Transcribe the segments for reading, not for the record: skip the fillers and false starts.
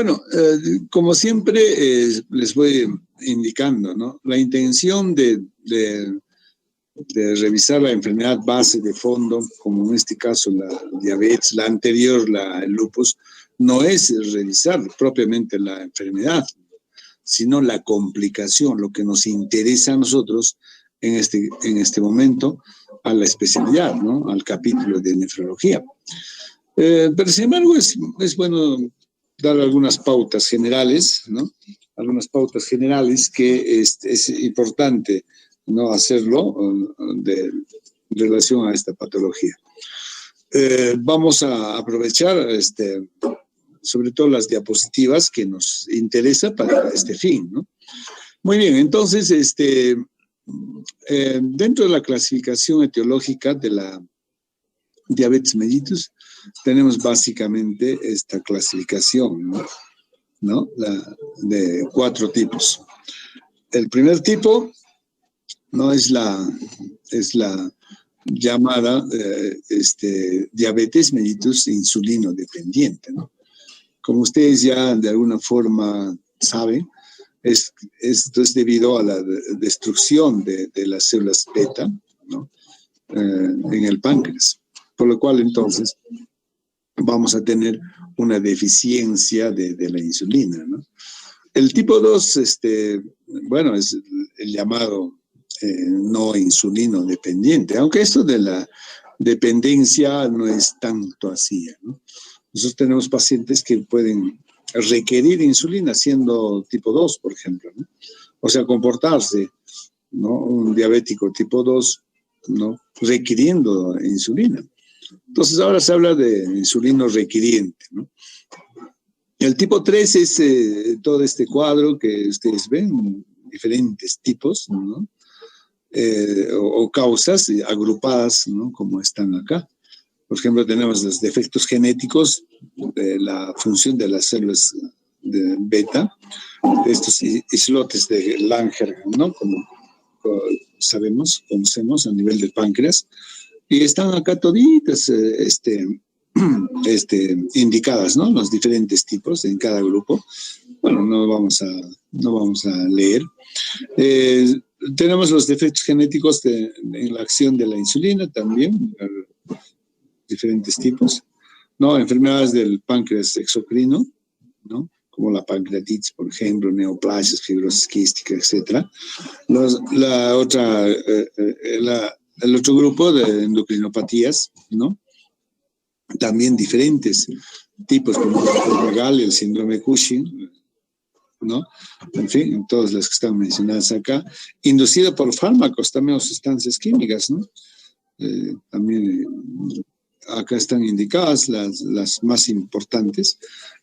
Bueno, como siempre les voy indicando, ¿no? La intención de revisar la enfermedad base de fondo, como en este caso la diabetes, la anterior, el lupus, no es revisar propiamente la enfermedad, sino la complicación, lo que nos interesa a nosotros en este momento, a la especialidad, ¿no? Al capítulo de nefrología. Pero sin embargo es bueno dar algunas pautas generales, ¿no? Algunas pautas generales que es importante, ¿no? Hacerlo en relación a esta patología. Vamos a aprovechar sobre todo las diapositivas que nos interesa para este fin, ¿no? Muy bien, entonces, dentro de la clasificación etiológica de la diabetes mellitus, tenemos básicamente esta clasificación, ¿no? De 4 tipos. El primer tipo, ¿no? es la llamada diabetes mellitus insulino dependiente, ¿no? Como ustedes ya de alguna forma saben, esto es debido a la destrucción de las células beta, ¿no? En el páncreas, por lo cual entonces vamos a tener una deficiencia de la insulina, ¿no? El tipo 2, bueno, es el llamado no insulino dependiente, aunque esto de la dependencia no es tanto así, ¿no? Nosotros tenemos pacientes que pueden requerir insulina siendo tipo 2, por ejemplo, ¿no? O sea, comportarse, ¿no? Un diabético tipo 2, ¿no? Requiriendo insulina. Entonces ahora se habla de insulino requiriente, ¿no? El tipo 3 es todo este cuadro que ustedes ven, diferentes tipos, ¿no? O causas agrupadas, ¿no? Como están acá. Por ejemplo, tenemos los defectos genéticos de la función de las células de beta, de estos islotes de Langerhans, ¿no? Como conocemos a nivel del páncreas, y están acá toditas indicadas, ¿no? Los diferentes tipos en cada grupo. Bueno, no vamos a leer. Tenemos los defectos genéticos en la acción de la insulina también, diferentes tipos, ¿no? Enfermedades del páncreas exocrino, ¿no? Como la pancreatitis, por ejemplo, neoplasias, fibrosis quística, etc. El otro grupo de endocrinopatías, ¿no? También diferentes tipos, como el megalia, el síndrome de Cushing, ¿no? En fin, todas las que están mencionadas acá, inducida por fármacos, también o sustancias químicas, ¿no? También acá están indicadas las más importantes,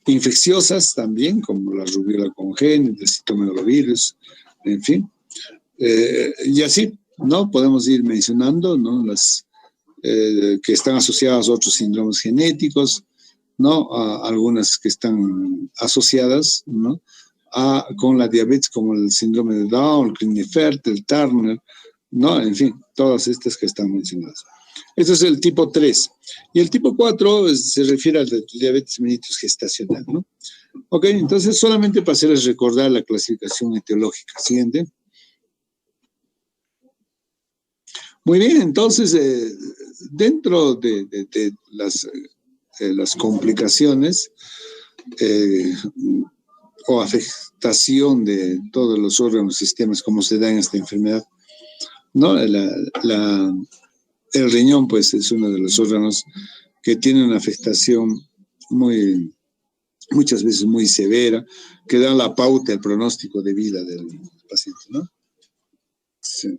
infecciosas también, como la rubiola congénita, el citomegalovirus, en fin, y así, ¿no? Podemos ir mencionando, ¿no? Las que están asociadas a otros síndromes genéticos, ¿no? Algunas que están asociadas, ¿no? Con la diabetes, como el síndrome de Down, el Klinefelter, el Turner, ¿no? En fin, todas estas que están mencionadas. Este es el tipo 3. Y el tipo 4 se refiere al diabetes mellitus gestacional, ¿no? Ok, entonces solamente para hacerles recordar la clasificación etiológica. Siguiente. Muy bien, entonces, dentro de las complicaciones o afectación de todos los órganos y sistemas, como se da en esta enfermedad, ¿no? El riñón, pues, es uno de los órganos que tiene una afectación muchas veces muy severa, que da la pauta, el pronóstico de vida del paciente, ¿no? Sí.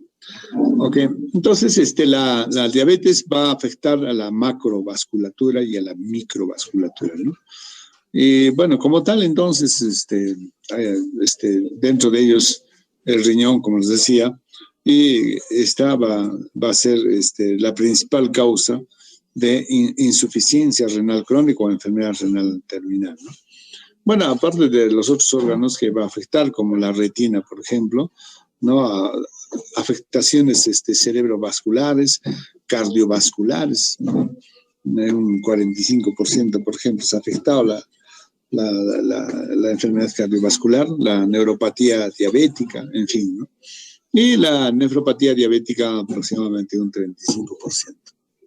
Ok, entonces la diabetes va a afectar a la macrovasculatura y a la microvasculatura, ¿no? Y bueno, como tal, entonces, dentro de ellos, el riñón, como les decía, y esta va a ser la principal causa de insuficiencia renal crónica o enfermedad renal terminal, ¿no? Bueno, aparte de los otros órganos que va a afectar, como la retina, por ejemplo, ¿no? Afectaciones cerebrovasculares, cardiovasculares, ¿no? Un 45%, por ejemplo, es afectado la enfermedad cardiovascular, la neuropatía diabética, en fin, ¿no? Y la nefropatía diabética aproximadamente un 35%.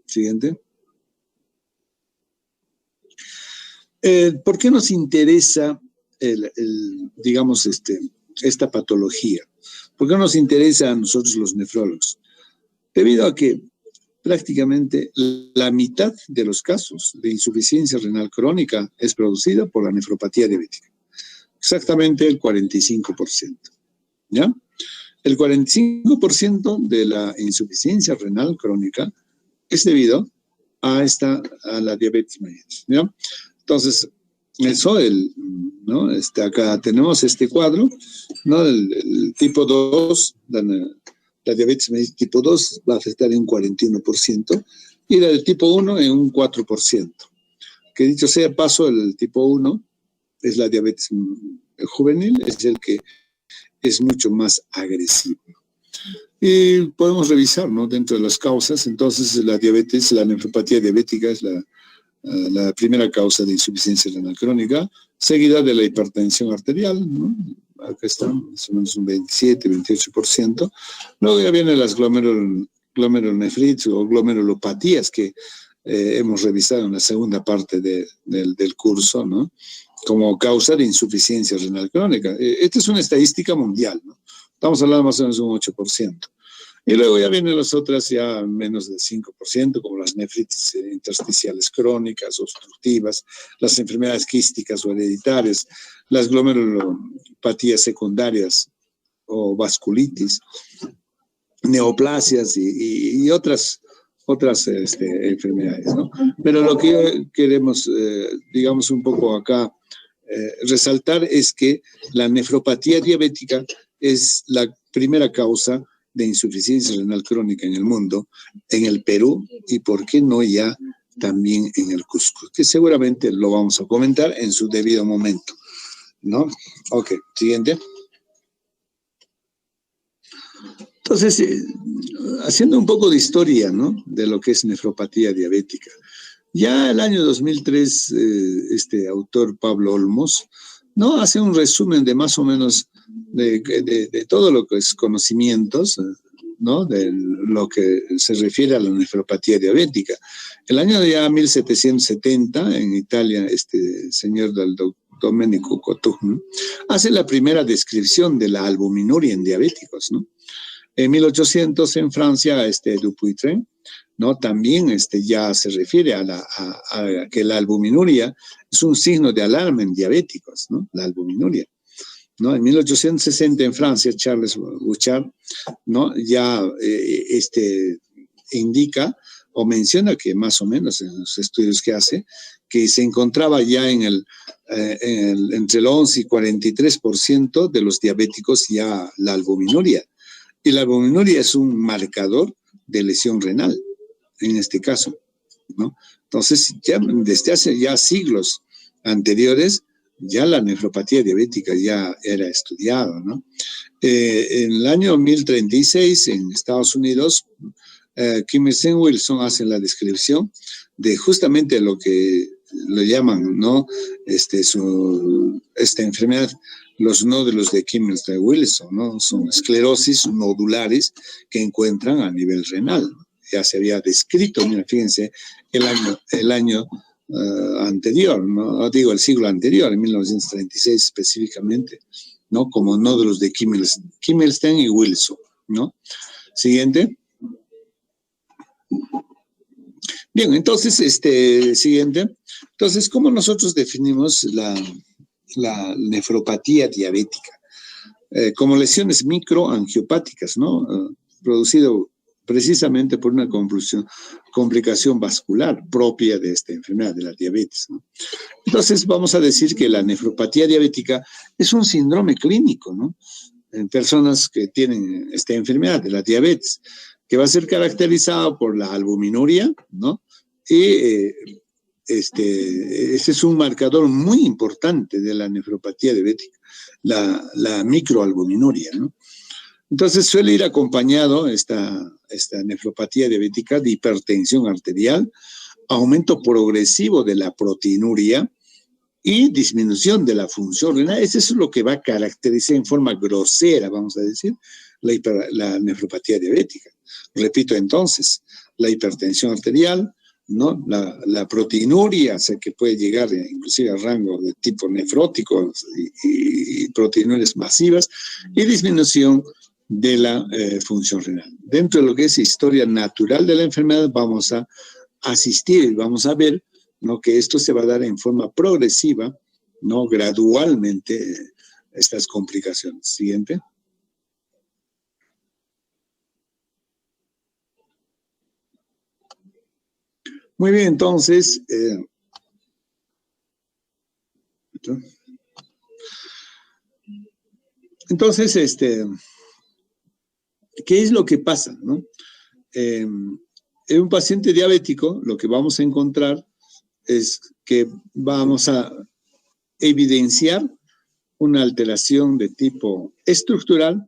Siguiente. ¿Por qué nos interesa, digamos, esta patología? ¿Por qué nos interesa a nosotros los nefrólogos? Debido a que prácticamente la mitad de los casos de insuficiencia renal crónica es producida por la nefropatía diabética. Exactamente el 45%. ¿Ya? El 45% de la insuficiencia renal crónica es debido a la diabetes mellitus, ¿ya? Entonces, eso, ¿no? Acá tenemos este cuadro, ¿no? El tipo 2, la diabetes mellitus tipo 2 va a afectar en un 41% y la del tipo 1 en un 4%. Que dicho sea paso, el tipo 1 es la diabetes juvenil, es el que es mucho más agresivo. Y podemos revisar, ¿no? Dentro de las causas, entonces la nefropatía diabética es la primera causa de insuficiencia renal crónica, seguida de la hipertensión arterial, ¿no? Acá está, más o menos un 27-28%. Luego ya vienen las glomerulonefritis o glomerulopatías que hemos revisado en la segunda parte del curso, ¿no? Como causa de insuficiencia renal crónica. Esta es una estadística mundial, ¿no? Estamos hablando más o menos de un 8%. Y luego ya vienen las otras ya menos del 5%, como las nefritis intersticiales crónicas, obstructivas, las enfermedades quísticas o hereditarias, las glomerulopatías secundarias o vasculitis, neoplasias y otras enfermedades, ¿no? Pero lo que queremos, digamos, un poco acá resaltar es que la nefropatía diabética es la primera causa de insuficiencia renal crónica en el mundo, en el Perú y, ¿por qué no ya también en el Cusco? Que seguramente lo vamos a comentar en su debido momento, ¿no? Ok, siguiente. Entonces, haciendo un poco de historia, ¿no? De lo que es nefropatía diabética. Ya el año 2003, este autor Pablo Olmos, ¿no? Hace un resumen de más o menos de todo lo que es conocimientos, ¿no? De lo que se refiere a la nefropatía diabética. El año ya 1770, en Italia, este señor Domenico Cotugno hace la primera descripción de la albuminuria en diabéticos, ¿no? En 1800 en Francia, Dupuytren, ¿no? También ya se refiere a que la albuminuria es un signo de alarma en diabéticos, ¿no? La albuminuria, ¿no? En 1860 en Francia, Charles Bouchard, ¿no? Ya indica o menciona que más o menos en los estudios que hace, que se encontraba ya entre el 11 y 43% de los diabéticos ya la albuminuria. Y la albuminuria es un marcador de lesión renal, en este caso, ¿no? Entonces, ya desde hace ya siglos anteriores, ya la nefropatía diabética ya era estudiada, ¿no? En el año 1036, en Estados Unidos, Kim Wilson hace la descripción de justamente lo que lo llaman, ¿no? Esta enfermedad, los nódulos de Kimmel-Wilson, ¿no? Son esclerosis nodulares que encuentran a nivel renal. Ya se había descrito, mira, fíjense, el año anterior, ¿no? Digo, el siglo anterior, en 1936 específicamente, ¿no? Como nódulos de Kimmelstein y Wilson, ¿no? Siguiente. Bien, entonces, siguiente. Entonces, ¿cómo nosotros definimos la nefropatía diabética? Como lesiones microangiopáticas, ¿no? Producido precisamente por una complicación vascular propia de esta enfermedad, de la diabetes, ¿no? Entonces, vamos a decir que la nefropatía diabética es un síndrome clínico, ¿no? En personas que tienen esta enfermedad de la diabetes, que va a ser caracterizado por la albuminuria, ¿no? Y este es un marcador muy importante de la nefropatía diabética, la microalbuminuria, ¿no? Entonces suele ir acompañado esta nefropatía diabética de hipertensión arterial, aumento progresivo de la proteinuria, y disminución de la función renal. Eso es lo que va a caracterizar en forma grosera, vamos a decir, la nefropatía diabética. Repito entonces, la hipertensión arterial, ¿no? La proteinuria, o sea, que puede llegar inclusive a rango de tipo nefrótico y proteinurias masivas, y disminución de la función renal. Dentro de lo que es historia natural de la enfermedad, vamos a asistir y vamos a ver, ¿no?, que esto se va a dar en forma progresiva, ¿no?, gradualmente, estas complicaciones. Siguiente. Muy bien, entonces, ¿qué es lo que pasa, no? En un paciente diabético, lo que vamos a encontrar es que vamos a evidenciar una alteración de tipo estructural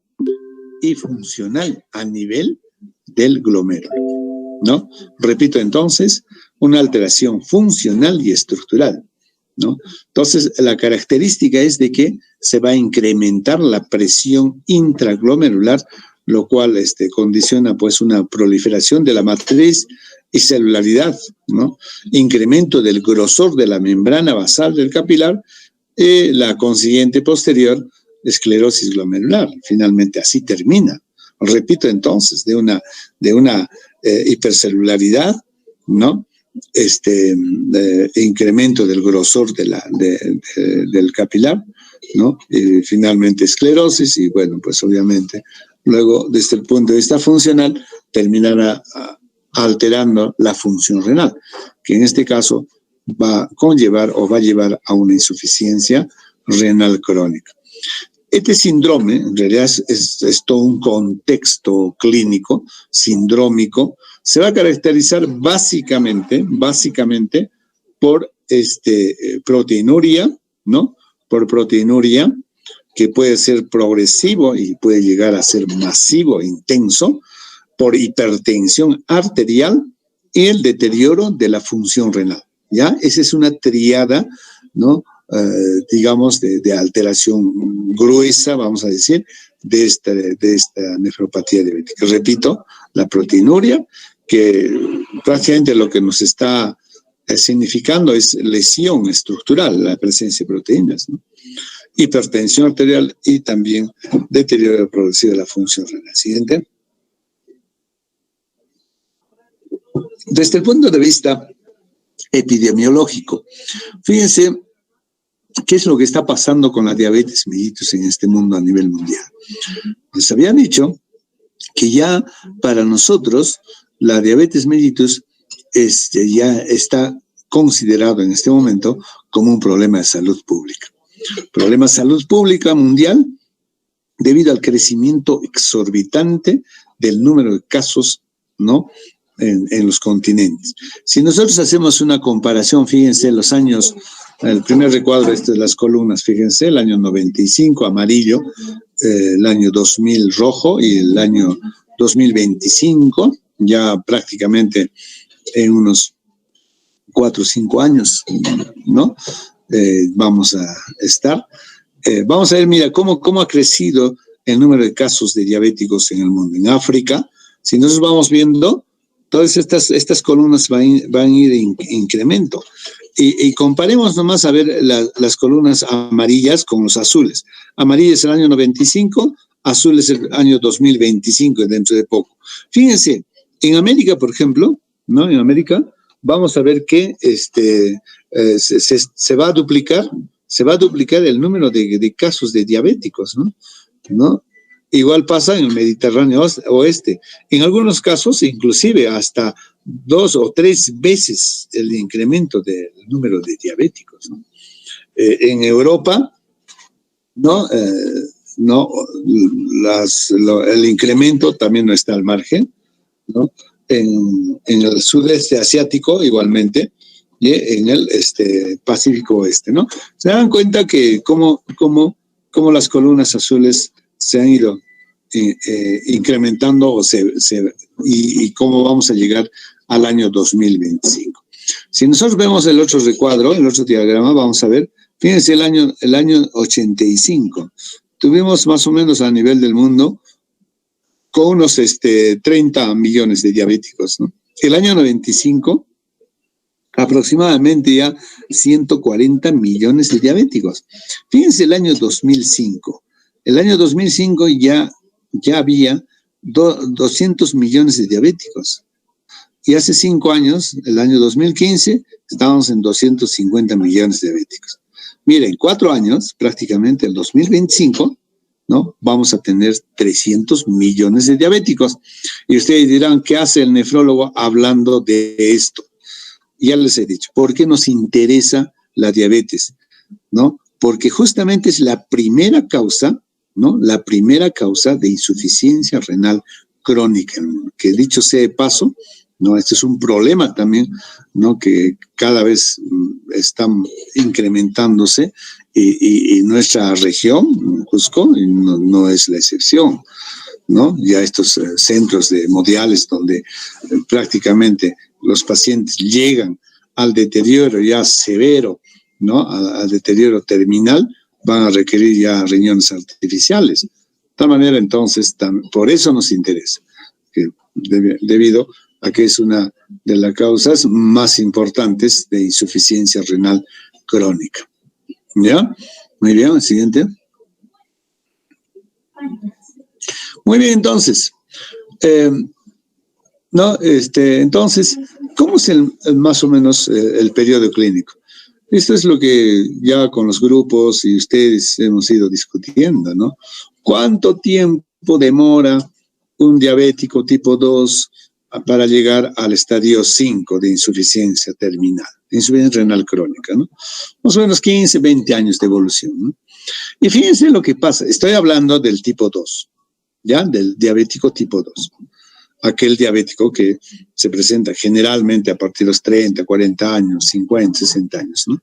y funcional a nivel del glomérulo, ¿no? Repito entonces, una alteración funcional y estructural, ¿no? Entonces, la característica es de que se va a incrementar la presión intraglomerular, lo cual condiciona pues una proliferación de la matriz y celularidad, ¿no? Incremento del grosor de la membrana basal del capilar y la consiguiente posterior esclerosis glomerular. Finalmente así termina. Repito entonces, de una hipercelularidad, ¿no? Incremento del grosor del capilar, ¿no? Y finalmente esclerosis y bueno, pues obviamente luego desde el punto de vista funcional terminará alterando la función renal, que en este caso va a conllevar o va a llevar a una insuficiencia renal crónica. Este síndrome, en realidad, es todo un contexto clínico, sindrómico, se va a caracterizar básicamente por proteinuria, ¿no? Por proteinuria, que puede ser progresivo y puede llegar a ser masivo, intenso, por hipertensión arterial y el deterioro de la función renal, ¿ya? Esa es una triada, ¿no? Digamos, de alteración gruesa, vamos a decir, de esta nefropatía diabética. Repito, la proteinuria, que prácticamente lo que nos está significando es lesión estructural, la presencia de proteínas, ¿no? Hipertensión arterial y también deterioro progresivo de la función renal. Siguiente. Desde el punto de vista epidemiológico, fíjense qué es lo que está pasando con la diabetes mellitus en este mundo a nivel mundial. Les había dicho que ya para nosotros la diabetes mellitus ya está considerado en este momento como un problema de salud pública. Problema de salud pública mundial debido al crecimiento exorbitante del número de casos, ¿no?, en los continentes. Si nosotros hacemos una comparación, fíjense, los años, el primer recuadro de las columnas, fíjense, el año 95, amarillo, el año 2000, rojo, y el año 2025, ya prácticamente en unos 4 o 5 años, ¿no? Vamos a estar. Vamos a ver, mira, cómo ha crecido el número de casos de diabéticos en el mundo. En África, si nosotros vamos viendo, todas estas columnas van a ir en incremento. Y comparemos nomás a ver las columnas amarillas con los azules. Amarillas el año 95, azules el año 2025, dentro de poco. Fíjense, en América, por ejemplo, ¿no? En América vamos a ver que se va a duplicar el número de casos de diabéticos, ¿no? Igual pasa en el Mediterráneo oeste. En algunos casos, inclusive hasta 2 o 3 veces el incremento del número de diabéticos, ¿no? En Europa, ¿no? El incremento también no está al margen, ¿no? En el sudeste asiático, igualmente, y en el Pacífico oeste, ¿no? Se dan cuenta que cómo las columnas azules se han ido incrementando y cómo vamos a llegar al año 2025. Si nosotros vemos el otro recuadro, el otro diagrama, vamos a ver Fíjense el año 85. Tuvimos más o menos a nivel del mundo con unos 30 millones de diabéticos, ¿no? El año 95, aproximadamente ya 140 millones de diabéticos. Fíjense el año 2005. El año 2005 ya había 200 millones de diabéticos. Y hace 5 años, el año 2015, estábamos en 250 millones de diabéticos. Miren, 4 años, prácticamente el 2025, ¿no? Vamos a tener 300 millones de diabéticos. Y ustedes dirán, ¿qué hace el nefrólogo hablando de esto? Ya les he dicho, ¿por qué nos interesa la diabetes? ¿No? Porque justamente es la primera causa, ¿no? La primera causa de insuficiencia renal crónica, que dicho sea de paso, ¿no? Este es un problema también, ¿no? Que cada vez está incrementándose y nuestra región, Cusco, no es la excepción, ¿no? Ya estos centros de hemodiálisis donde prácticamente los pacientes llegan al deterioro ya severo, ¿no? Al deterioro terminal, van a requerir ya riñones artificiales. De tal manera, entonces, por eso nos interesa, debido a que es una de las causas más importantes de insuficiencia renal crónica. ¿Ya? Muy bien, el siguiente. Muy bien, entonces, entonces, ¿cómo es más o menos el periodo clínico? Esto es lo que ya con los grupos y ustedes hemos ido discutiendo, ¿no? ¿Cuánto tiempo demora un diabético tipo 2 para llegar al estadio 5 de insuficiencia terminal, insuficiencia renal crónica, ¿no? Más o menos 15, 20 años de evolución, ¿no? Y fíjense lo que pasa, estoy hablando del tipo 2, ¿ya? Del diabético tipo 2. Aquel diabético que se presenta generalmente a partir de los 30, 40 años, 50, 60 años, ¿no?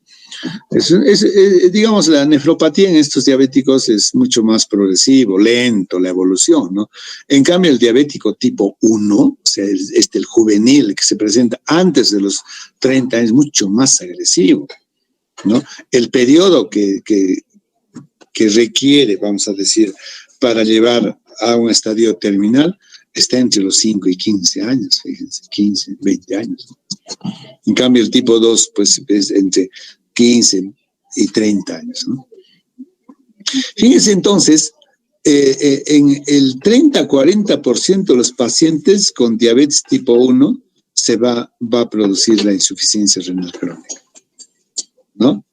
Digamos, la nefropatía en estos diabéticos es mucho más progresivo, lento, la evolución, ¿no? En cambio, el diabético tipo 1, o sea, el juvenil que se presenta antes de los 30 es mucho más agresivo, ¿no? El periodo que requiere, vamos a decir, para llevar a un estadio terminal está entre los 5 y 15 años, fíjense, 15, 20 años. En cambio, el tipo 2, pues, es entre 15 y 30 años, ¿no? Fíjense entonces, en el 30-40% de los pacientes con diabetes tipo 1 se va a producir la insuficiencia renal crónica, ¿no?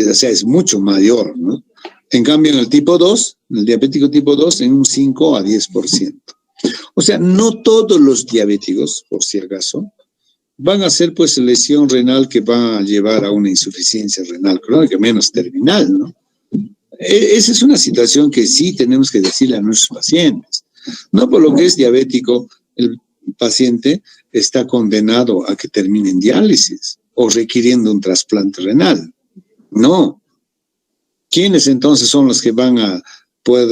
O sea, es mucho mayor, ¿no? En cambio, en el tipo 2, el diabético tipo 2, en un 5 a 10%. O sea, no todos los diabéticos, por si acaso, van a hacer pues lesión renal que va a llevar a una insuficiencia renal crónica, menos terminal, ¿no? Esa es una situación que sí tenemos que decirle a nuestros pacientes. No por lo que es diabético, el paciente está condenado a que termine en diálisis o requiriendo un trasplante renal. No. ¿Quiénes entonces son los que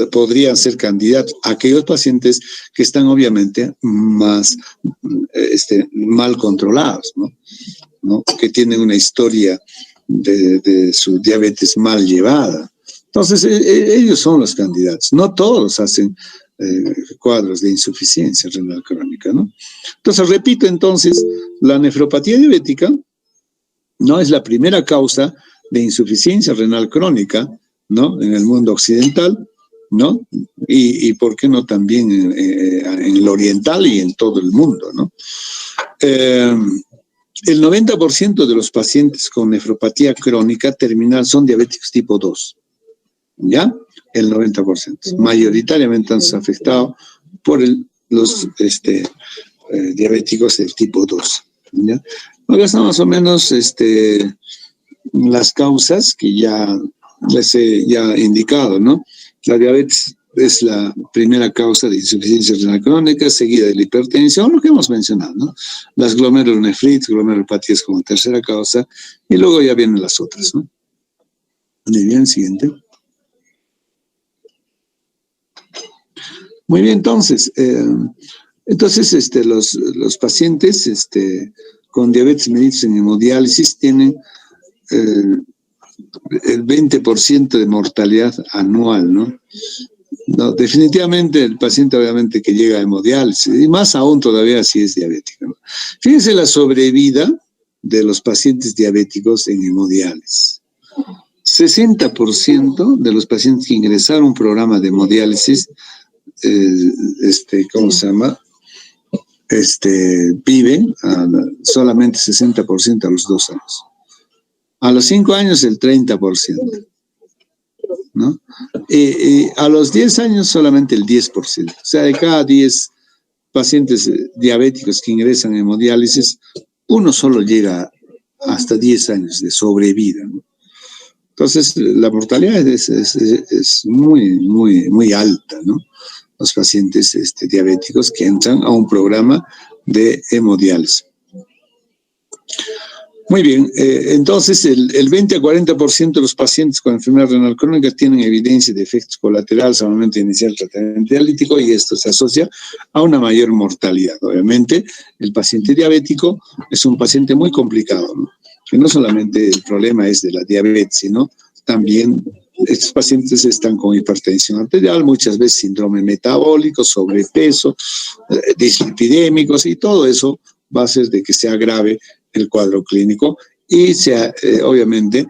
podrían ser candidatos? Aquellos pacientes que están obviamente más mal controlados, ¿no? Que tienen una historia de su diabetes mal llevada. Entonces, ellos son los candidatos. No todos hacen cuadros de insuficiencia renal crónica, ¿no? Entonces, repito, entonces, la nefropatía diabética no es la primera causa de insuficiencia renal crónica, ¿no? En el mundo occidental, ¿no? Y por qué no también en el oriental y en todo el mundo, ¿no? El 90% de los pacientes con nefropatía crónica terminal son diabéticos tipo 2, ¿ya? El 90%. Mayoritariamente han sido afectados por los diabéticos del tipo 2, ¿ya? Ahora están más o menos las causas que ya les he indicado, ¿no? La diabetes es la primera causa de insuficiencia renal crónica, seguida de la hipertensión, lo que hemos mencionado, ¿no? Las glomerulonefritis, glomerulopatías como tercera causa, y luego ya vienen las otras, ¿no? Muy bien, siguiente. Muy bien, entonces, los pacientes con diabetes mellitus en hemodiálisis tienen el 20% de mortalidad anual, ¿no? No, definitivamente el paciente obviamente que llega a hemodiálisis, y más aún todavía si es diabético, ¿no? Fíjense la sobrevida de los pacientes diabéticos en hemodiálisis. 60% de los pacientes que ingresaron a un programa de hemodiálisis, ¿cómo se llama? Viven solamente 60% a los 2 años. A los 5 años el 30%. ¿No? A los 10 años solamente el 10%. O sea, de cada 10 pacientes diabéticos que ingresan en hemodiálisis, uno solo llega hasta 10 años de sobrevida, ¿no? Entonces, la mortalidad es muy, muy, muy alta, ¿no? Los pacientes diabéticos que entran a un programa de hemodiálisis. Muy bien, entonces el 20 a 40% de los pacientes con enfermedad renal crónica tienen evidencia de efectos colaterales al momento de iniciar el tratamiento dialítico y esto se asocia a una mayor mortalidad. Obviamente, el paciente diabético es un paciente muy complicado, ¿no? Que no solamente el problema es de la diabetes, sino también estos pacientes están con hipertensión arterial, muchas veces síndrome metabólico, sobrepeso, dislipidémicos y todo eso va a hacer de que se agrave el cuadro clínico y obviamente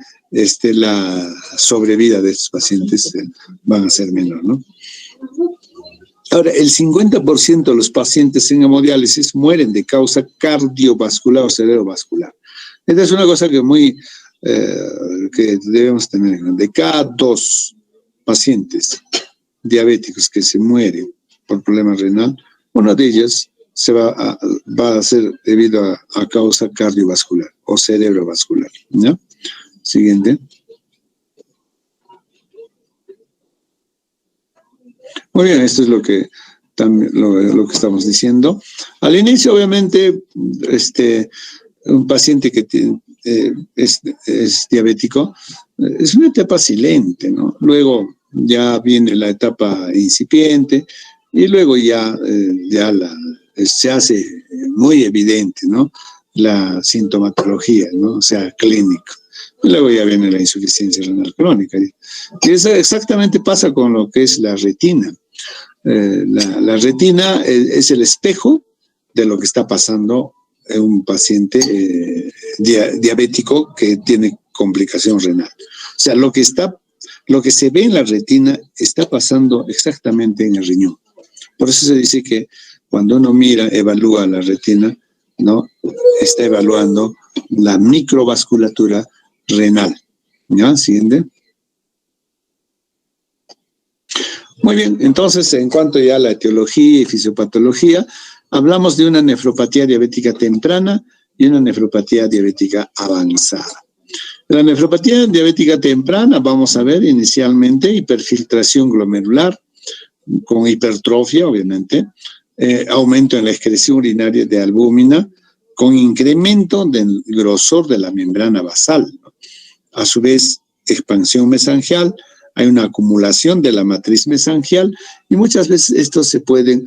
la sobrevida de estos pacientes van a ser menor, ¿no? Ahora, el 50% de los pacientes en hemodiálisis mueren de causa cardiovascular o cerebrovascular. Esta es una cosa que que debemos tener en cuenta. De cada 2 pacientes diabéticos que se mueren por problema renal, una de ellas va a ser debido a causa cardiovascular o cerebrovascular, ¿no? Siguiente. Muy bien, esto es lo que estamos diciendo. Al inicio, obviamente, un paciente que es diabético es una etapa silente, ¿no? Luego ya viene la etapa incipiente y luego ya se hace muy evidente, ¿no? La sintomatología, ¿no? O sea, clínico. Y luego ya viene la insuficiencia renal crónica. Y eso exactamente pasa con lo que es la retina. La retina es el espejo de lo que está pasando en un paciente diabético que tiene complicación renal. O sea, lo que se ve en la retina está pasando exactamente en el riñón. Por eso se dice que cuando uno evalúa la retina, ¿no? Está evaluando la microvasculatura renal. ¿Ya? Siguiente. Muy bien, entonces, en cuanto ya a la etiología y fisiopatología, hablamos de una nefropatía diabética temprana y una nefropatía diabética avanzada. La nefropatía diabética temprana, vamos a ver inicialmente hiperfiltración glomerular, con hipertrofia, obviamente, aumento en la excreción urinaria de albúmina, con incremento del grosor de la membrana basal, ¿no? A su vez, expansión mesangial, hay una acumulación de la matriz mesangial y muchas veces estos se pueden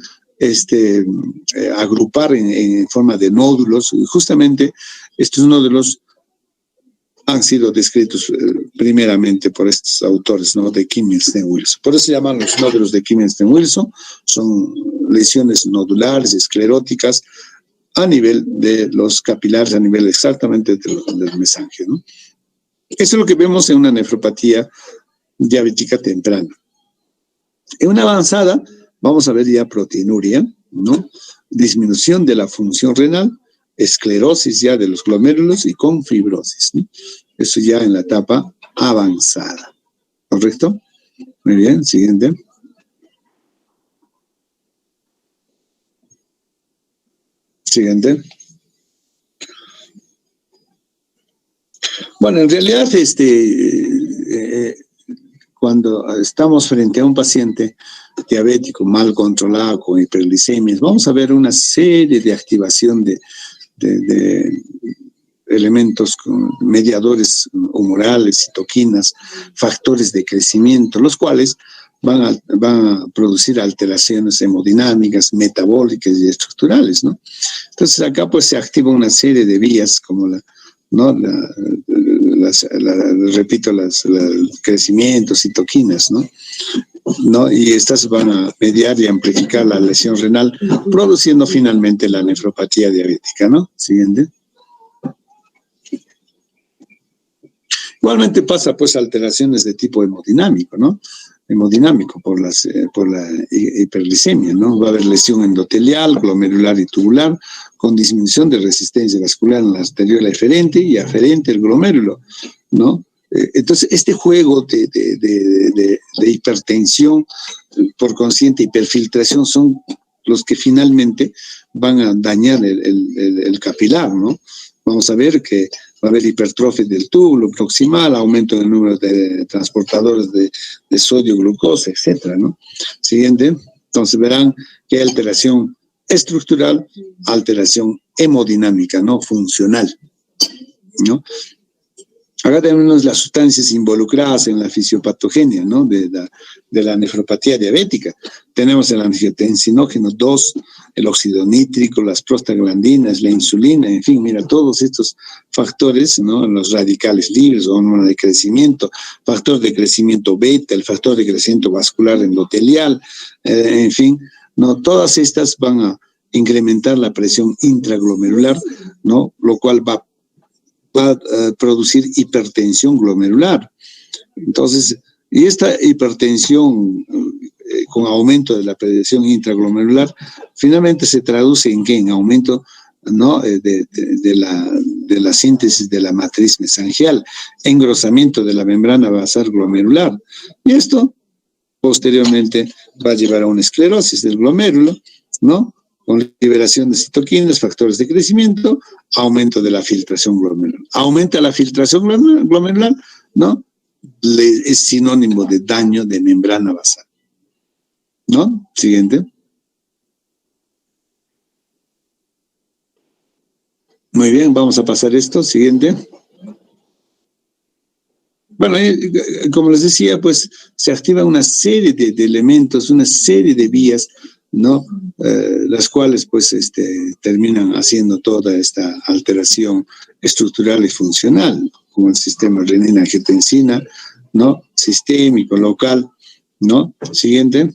agrupar en forma de nódulos. Y justamente estos nódulos han sido descritos primeramente por estos autores, ¿no? De Kim-Milstein-Wilson. Por eso se llaman los nódulos de Kim-Milstein-Wilson. Son lesiones nodulares, escleróticas, a nivel de los capilares, a nivel exactamente del mesangio, ¿no? Eso es lo que vemos en una nefropatía diabética temprana. En una avanzada, vamos a ver ya proteinuria, ¿no? Disminución de la función renal, esclerosis ya de los glomérulos y con fibrosis, ¿no? Eso ya en la etapa avanzada. ¿Correcto? Muy bien, siguiente. Siguiente. Bueno, en realidad, cuando estamos frente a un paciente diabético mal controlado con hiperglicemias, vamos a ver una serie de activación de elementos mediadores humorales, citoquinas, factores de crecimiento, los cuales van a producir alteraciones hemodinámicas, metabólicas y estructurales, ¿no? Entonces acá pues se activa una serie de vías como ¿no? Repito, el crecimiento, citoquinas, ¿no? Y estas van a mediar y amplificar la lesión renal, produciendo finalmente la nefropatía diabética, ¿no? Siguiente. Igualmente pasa, pues, alteraciones de tipo hemodinámico, ¿no? Hemodinámico por la hiperglicemia, ¿no? Va a haber lesión endotelial, glomerular y tubular, con disminución de resistencia vascular en la arteriola eferente y aferente el glomérulo, ¿no? Entonces, este juego de hipertensión por consciente, hiperfiltración, son los que finalmente van a dañar el capilar, ¿no? Vamos a ver que va a haber hipertrofia del túbulo proximal, aumento del número de transportadores de sodio, glucosa, etcétera, ¿no? Siguiente. Entonces verán que hay alteración estructural, alteración hemodinámica, ¿no? Funcional, ¿no? Acá tenemos las sustancias involucradas en la fisiopatogenia, ¿no? de la nefropatía diabética. Tenemos el angiotensinógeno 2, el óxido nítrico, las prostaglandinas, la insulina, en fin, mira, todos estos factores, ¿no? Los radicales libres, hormona de crecimiento, factor de crecimiento beta, el factor de crecimiento vascular endotelial, en fin, ¿no? Todas estas van a incrementar la presión intraglomerular, ¿no? Lo cual va a producir hipertensión glomerular. Entonces, y esta hipertensión con aumento de la presión intraglomerular, finalmente se traduce en ¿qué? En aumento, ¿no? de la síntesis de la matriz mesangial, engrosamiento de la membrana basal glomerular. Y esto, posteriormente, va a llevar a una esclerosis del glomérulo, ¿no? Con liberación de citoquinas, factores de crecimiento, aumento de la filtración glomerular. Aumenta la filtración glomerular, ¿no? Es sinónimo de daño de membrana basal, ¿no? Siguiente. Muy bien, vamos a pasar esto. Siguiente. Bueno, como les decía, pues se activa una serie de elementos, una serie de vías, ¿no? Las cuales pues terminan haciendo toda esta alteración estructural y funcional, como el sistema renina-angiotensina, ¿no? Sistémico, local, ¿no? Siguiente.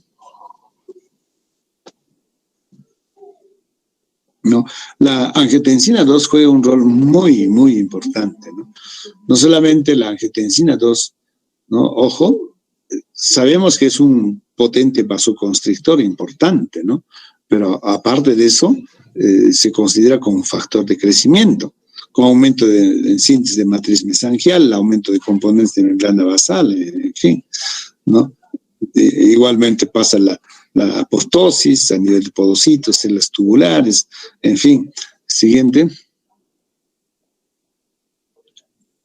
¿No? La angiotensina 2 juega un rol muy, muy importante, ¿no? No solamente la angiotensina 2, ¿no? Ojo, sabemos que es un potente vasoconstrictor importante, ¿no? Pero aparte de eso, se considera como un factor de crecimiento, con aumento de síntesis de matriz mesangial, aumento de componentes de membrana basal, en fin, ¿no? Igualmente pasa la apoptosis a nivel de podocitos, células tubulares, en fin. Siguiente.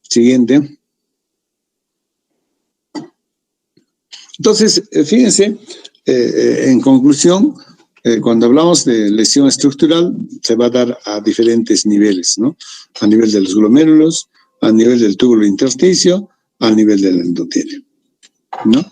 Siguiente. Entonces, fíjense, en conclusión, cuando hablamos de lesión estructural, se va a dar a diferentes niveles, ¿no? A nivel de los glomérulos, a nivel del túbulo intersticio, a nivel del endotelio, ¿no?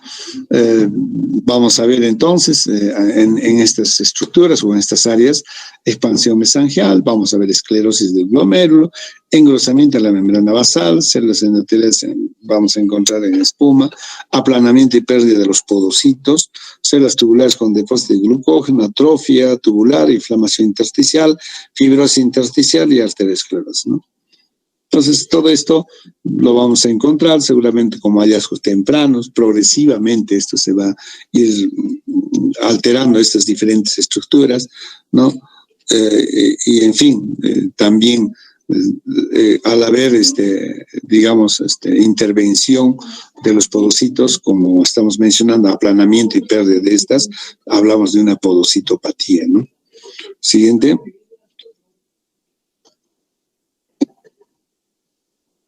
Vamos a ver entonces en estas estructuras o en estas áreas expansión mesangial, vamos a ver esclerosis del glomérulo, engrosamiento de la membrana basal, células endoteliales vamos a encontrar en espuma, aplanamiento y pérdida de los podocitos, células tubulares con depósito de glucógeno, atrofia tubular, inflamación intersticial, fibrosis intersticial y arteriosclerosis, ¿no? Entonces, todo esto lo vamos a encontrar seguramente como hallazgos tempranos, progresivamente esto se va a ir alterando estas diferentes estructuras, ¿no? Y en fin, también al haber, digamos, intervención de los podocitos, como estamos mencionando, aplanamiento y pérdida de estas, hablamos de una podocitopatía, ¿no? Siguiente.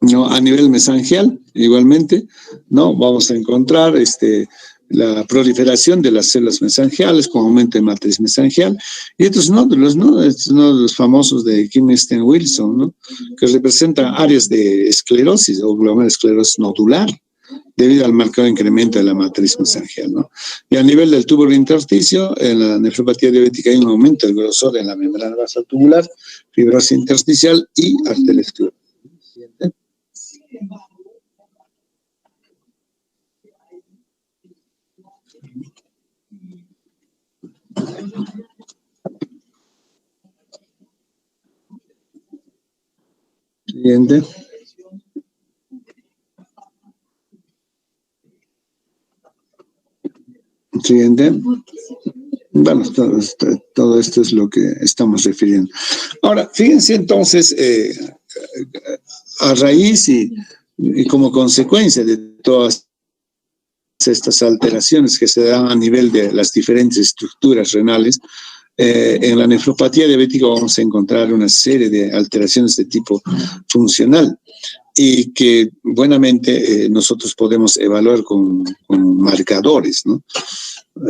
¿No? A nivel mesangial, igualmente, ¿no? Vamos a encontrar la proliferación de las células mesangiales con aumento de matriz mesangial y estos nódulos, ¿no? Estos nódulos famosos de Kingston-Wilson, ¿no? Que representan áreas de esclerosis o glomerulosclerosis nodular debido al marcado incremento de la matriz mesangial, ¿no? Y a nivel del túbulo intersticio, en la nefropatía diabética hay un aumento del grosor en la membrana basal tubular, fibrosis intersticial y arteriosclerosis. Siguiente. Siguiente. Bueno, todo esto es lo que estamos refiriendo. Ahora, fíjense entonces, a raíz y como consecuencia de todas estas alteraciones que se dan a nivel de las diferentes estructuras renales, en la nefropatía diabética vamos a encontrar una serie de alteraciones de tipo funcional y que buenamente nosotros podemos evaluar con marcadores, ¿no?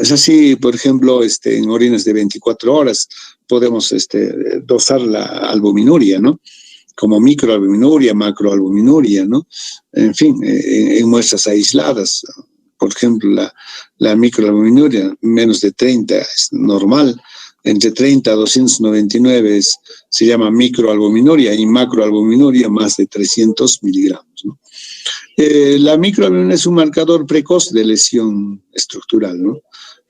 Es así, por ejemplo, en orinas de 24 horas podemos dosar la albuminuria, ¿no? Como microalbuminuria, macroalbuminuria, ¿no? En fin, en muestras aisladas. Por ejemplo, la microalbuminuria, menos de 30 es normal, entre 30 a 299 se llama microalbuminuria y macroalbuminuria más de 300 miligramos, ¿no? La microalbuminuria es un marcador precoz de lesión estructural, ¿no?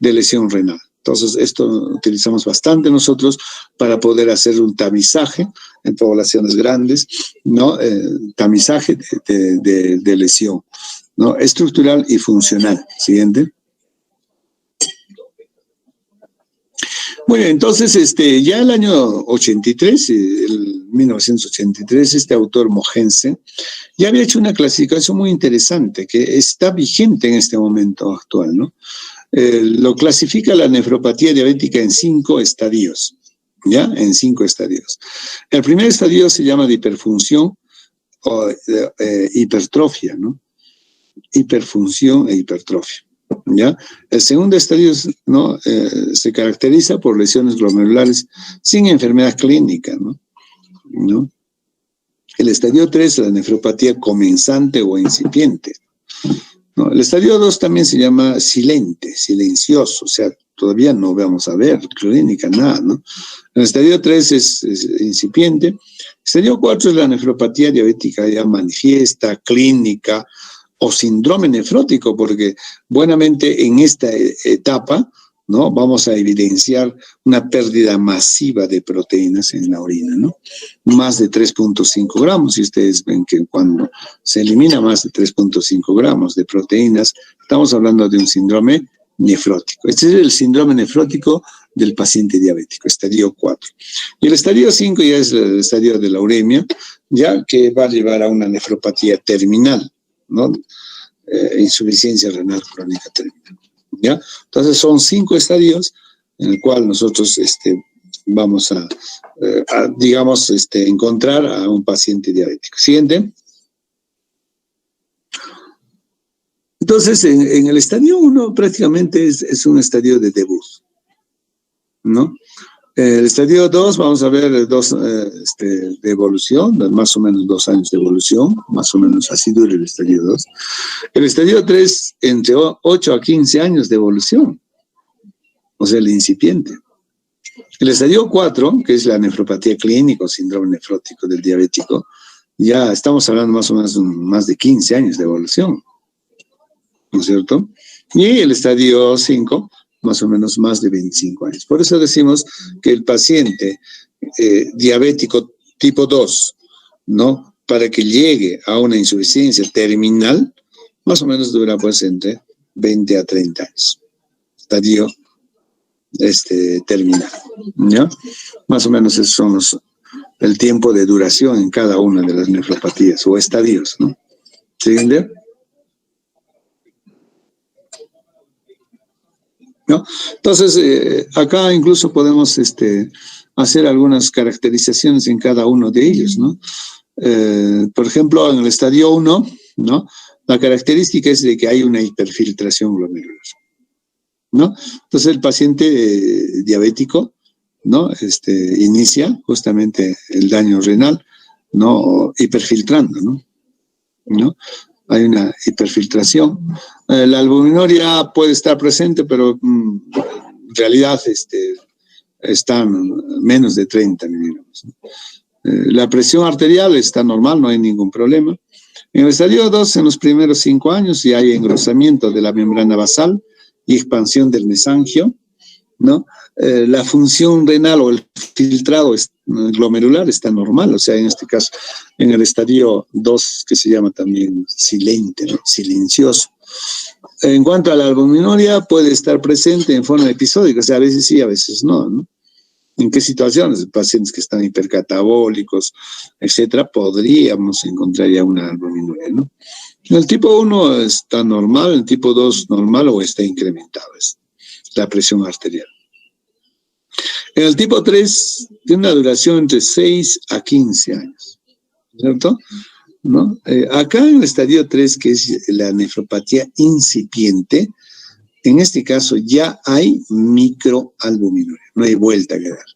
De lesión renal. Entonces, esto utilizamos bastante nosotros para poder hacer un tamizaje en poblaciones grandes, ¿no? Tamizaje de lesión, ¿no? Estructural y funcional. Siguiente. Bueno, entonces, ya el año 83, el 1983, este autor mojense ya había hecho una clasificación muy interesante que está vigente en este momento actual, ¿no? Lo clasifica la nefropatía diabética en 5 estadios, ¿ya? En 5 estadios. El primer estadio se llama de hiperfunción o hipertrofia, ¿no? Hiperfunción e hipertrofia, ¿ya? El segundo estadio, ¿no? Se caracteriza por lesiones glomerulares sin enfermedad clínica, ¿no? El estadio 3, la nefropatía comenzante o incipiente, ¿no? El estadio 2 también se llama silente, silencioso, o sea, todavía no vamos a ver clínica, nada, ¿no? El estadio 3 es incipiente. El estadio 4 es la nefropatía diabética ya manifiesta, clínica o síndrome nefrótico, porque buenamente en esta etapa, ¿no? Vamos a evidenciar una pérdida masiva de proteínas en la orina, ¿no? Más de 3.5 gramos, y ustedes ven que cuando se elimina más de 3.5 gramos de proteínas, estamos hablando de un síndrome nefrótico. Este es el síndrome nefrótico del paciente diabético, estadio 4. Y el estadio 5 ya es el estadio de la uremia, ya que va a llevar a una nefropatía terminal, ¿no? Insuficiencia renal crónica terminal, ¿ya? Entonces son 5 estadios en el cual nosotros vamos a digamos, encontrar a un paciente diabético. Siguiente. Entonces, en el estadio 1 prácticamente es un estadio de debut, ¿no? El estadio 2, vamos a ver de evolución, más o menos 2 años de evolución, más o menos así dura el estadio 2. El estadio 3, entre 8 a 15 años de evolución, o sea, el incipiente. El estadio 4, que es la nefropatía clínica o síndrome nefrótico del diabético, ya estamos hablando más o menos más de 15 años de evolución, ¿no es cierto? Y el estadio 5, más o menos más de 25 años. Por eso decimos que el paciente diabético tipo 2, ¿no? Para que llegue a una insuficiencia terminal, más o menos dura pues entre 20 a 30 años. Estadio terminal, ¿ya? Más o menos esos son el tiempo de duración en cada una de las nefropatías o estadios, ¿no? ¿Siguiente? ¿No? Entonces, acá incluso podemos hacer algunas caracterizaciones en cada uno de ellos, ¿no? Por ejemplo, en el estadio 1, ¿no? La característica es de que hay una hiperfiltración glomerular, ¿no? Entonces, el paciente diabético, ¿no? Inicia justamente el daño renal, ¿no? Hiperfiltrando, ¿no? Hay una hiperfiltración. La albuminuria puede estar presente, pero en realidad están menos de 30 miligramos. La presión arterial está normal, no hay ningún problema. En el estadio 2, en los primeros 5 años, ya hay engrosamiento de la membrana basal y expansión del mesangio, ¿no? La función renal o el filtrado glomerular está normal, o sea, en este caso, en el estadio 2, que se llama también silente, ¿no? Silencioso. En cuanto a la albuminuria, puede estar presente en forma episódica, o sea, a veces sí, a veces no, ¿no? ¿En qué situaciones? Pacientes que están hipercatabólicos, etcétera, podríamos encontrar ya una albuminuria, ¿no? En el tipo 1 está normal, en el tipo 2 normal o está incrementado, es la presión arterial. En el tipo 3 tiene una duración entre 6 a 15 años, ¿cierto? ¿No? Acá en el estadio 3, que es la nefropatía incipiente, en este caso ya hay microalbuminuria, no hay vuelta que dar,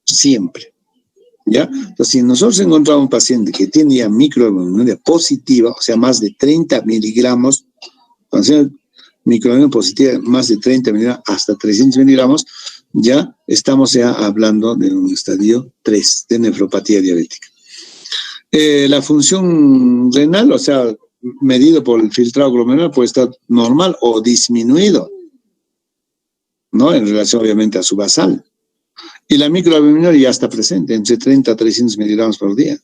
siempre, ¿ya? Entonces, si nosotros encontramos un paciente que tiene ya microalbuminuria positiva, o sea, más de 30 miligramos, cuando sea microalbuminuria positiva, más de 30 miligramos hasta 300 miligramos, ya estamos ya hablando de un estadio 3 de nefropatía diabética. La función renal, o sea, medido por el filtrado glomerular, puede estar normal o disminuido, ¿no? En relación, obviamente, a su basal. Y la microalbuminuria ya está presente, entre 30 a 300 miligramos por día.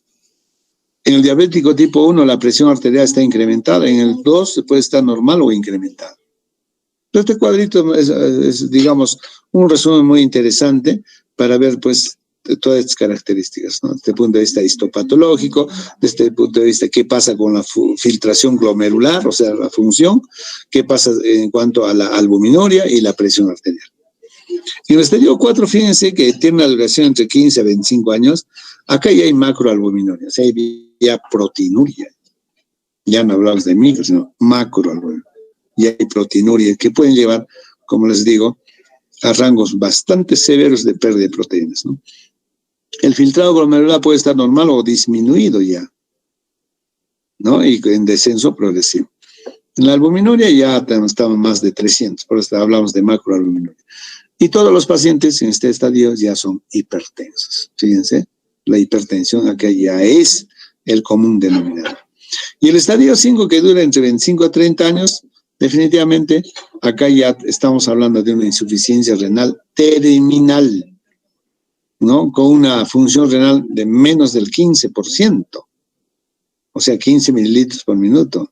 En el diabético tipo 1, la presión arterial está incrementada. En el 2, puede estar normal o incrementada. Este cuadrito es, digamos, un resumen muy interesante para ver, pues, todas estas características, ¿no? Desde el punto de vista histopatológico, desde el punto de vista qué pasa con la filtración glomerular, o sea, la función, qué pasa en cuanto a la albuminuria y la presión arterial. En el estadio 4, fíjense que tiene una duración entre 15 a 25 años. Acá ya hay macroalbuminuria, o sea, hay ya proteinuria. Ya no hablamos de micro, sino macroalbuminuria. Y hay proteinuria que pueden llevar, como les digo, a rangos bastante severos de pérdida de proteínas, ¿no? El filtrado glomerular puede estar normal o disminuido ya, ¿no? Y en descenso progresivo. En la albuminuria ya estamos más de 300, por eso hablamos de macroalbuminuria. Y todos los pacientes en este estadio ya son hipertensos. Fíjense, la hipertensión acá ya es el común denominador. Y el estadio 5, que dura entre 25 a 30 años, definitivamente acá ya estamos hablando de una insuficiencia renal terminal, ¿no? Con una función renal de menos del 15%, o sea, 15 mililitros por minuto.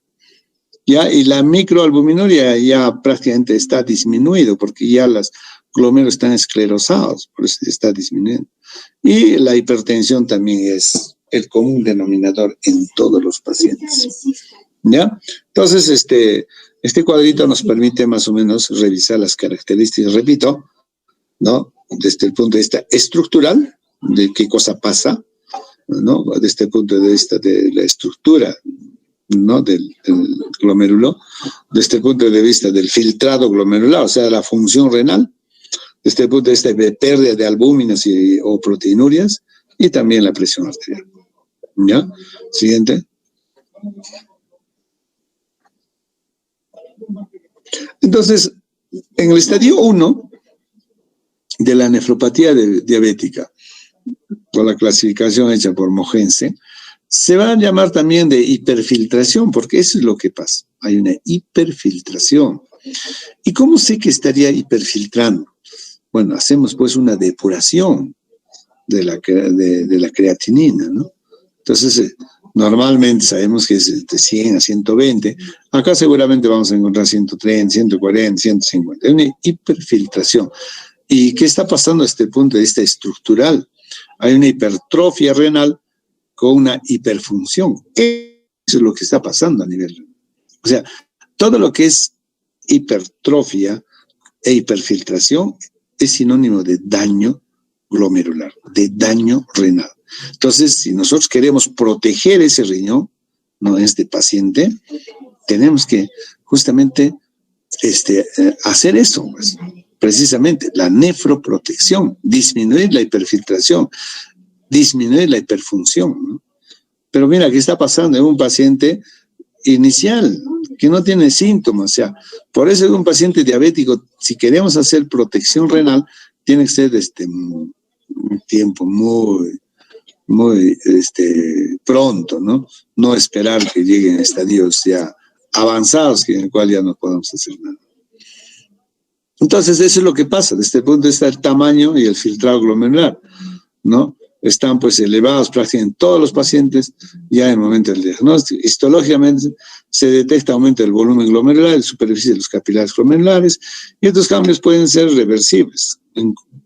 ¿Ya? Y la microalbuminuria ya prácticamente está disminuido porque ya los glómerulos están esclerosados, por eso está disminuyendo. Y la hipertensión también es el común denominador en todos los pacientes. ¿Ya? Entonces, este cuadrito nos permite más o menos revisar las características, repito, ¿no? Desde el punto de vista estructural, de qué cosa pasa, ¿no? Desde el punto de vista de la estructura, ¿no? Del glomérulo, desde el punto de vista del filtrado glomerular, o sea, la función renal, desde el punto de vista de pérdida de albúminas o proteinurias, y también la presión arterial. ¿Ya? Siguiente. Entonces, en el estadio 1 de la nefropatía diabética, por la clasificación hecha por Mogense, se va a llamar también de hiperfiltración, porque eso es lo que pasa. Hay una hiperfiltración. ¿Y cómo sé que estaría hiperfiltrando? Bueno, hacemos pues una depuración de la creatinina, ¿no? Entonces, normalmente sabemos que es de 100 a 120. Acá seguramente vamos a encontrar 130, 140, 150. Hay una hiperfiltración. ¿Y qué está pasando desde el punto de vista estructural? Hay una hipertrofia renal con una hiperfunción. Eso es lo que está pasando a nivel renal. O sea, todo lo que es hipertrofia e hiperfiltración es sinónimo de daño glomerular, de daño renal. Entonces, si nosotros queremos proteger ese riñón, no este paciente, tenemos que justamente hacer eso, pues, precisamente la nefroprotección, disminuir la hiperfiltración, disminuir la hiperfunción, ¿no? Pero mira, ¿qué está pasando en un paciente inicial que no tiene síntomas? O sea, por eso en un paciente diabético, si queremos hacer protección renal, tiene que ser un tiempo muy pronto, ¿no? No esperar que lleguen a estadios ya avanzados, en el cual ya no podemos hacer nada. Entonces, eso es lo que pasa. Desde este punto está el tamaño y el filtrado glomerular, ¿no? Están pues elevados prácticamente todos los pacientes ya en el momento del diagnóstico. Histológicamente se detecta aumento del volumen glomerular, de superficie de los capilares glomerulares, y estos cambios pueden ser reversibles,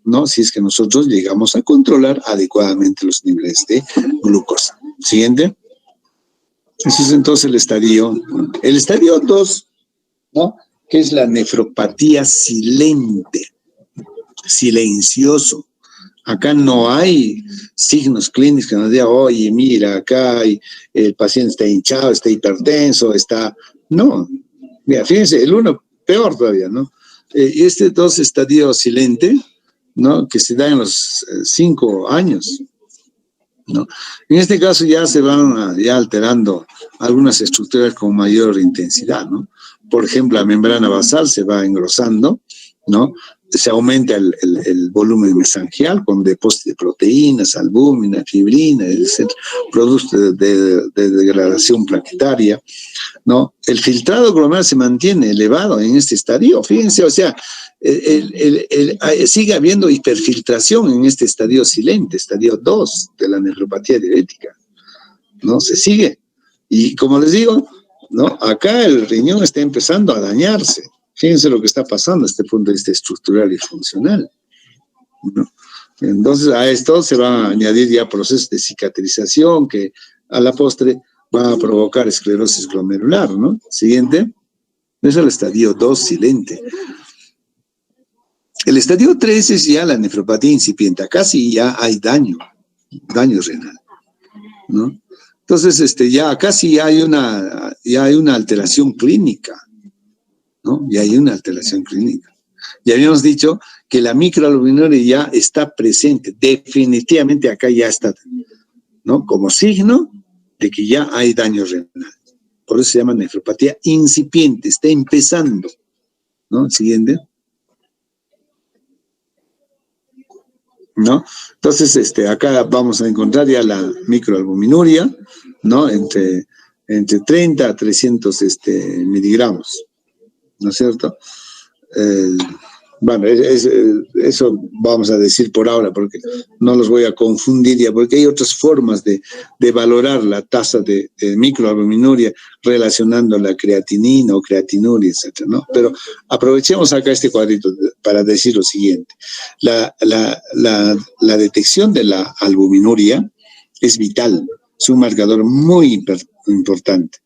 ¿no? Si es que nosotros llegamos a controlar adecuadamente los niveles de glucosa. Siguiente. Eso es entonces el estadio 2, ¿no? Que es la nefropatía silente, silencioso. Acá no hay signos clínicos que nos digan, oye, mira, acá el paciente está hinchado, está hipertenso, está... No, mira, fíjense, el uno peor todavía, ¿no? Este 2 estadio silente, ¿no? Que se da en los 5 años, ¿no? En este caso ya se van ya alterando algunas estructuras con mayor intensidad, ¿no? Por ejemplo, la membrana basal se va engrosando, ¿no? Se aumenta el volumen mesangial con depósito de proteínas, albúmina, fibrina, etc., producto de degradación plaquetaria, ¿no? El filtrado glomerular se mantiene elevado en este estadio, fíjense, o sea, sigue habiendo hiperfiltración en este estadio silente, estadio 2 de la nefropatía diabética, ¿no? Se sigue. Y como les digo, ¿no? Acá el riñón está empezando a dañarse. Fíjense lo que está pasando desde el punto de vista estructural y funcional, ¿no? Entonces, a esto se van a añadir ya procesos de cicatrización que a la postre va a provocar esclerosis glomerular, ¿no? Siguiente. Es el estadio 2 silente. El estadio 3 es ya la nefropatía incipiente. Acá sí ya hay daño renal, ¿no? Entonces, ya casi hay una alteración clínica, ¿no? Ya hay una alteración clínica. Ya habíamos dicho que la microalbuminuria ya está presente, definitivamente acá ya está, ¿no? Como signo de que ya hay daño renal. Por eso se llama nefropatía incipiente, está empezando, ¿no? Siguiente. ¿No? Entonces, acá vamos a encontrar ya la microalbuminuria, ¿no? Entre 30 a 300 miligramos, ¿no es cierto? Bueno, eso vamos a decir por ahora, porque no los voy a confundir ya, porque hay otras formas de valorar la tasa de microalbuminuria relacionando la creatinina o creatinuria, etcétera, ¿no? Pero aprovechemos acá este cuadrito para decir lo siguiente. La detección de la albuminuria es vital, es un marcador muy importante,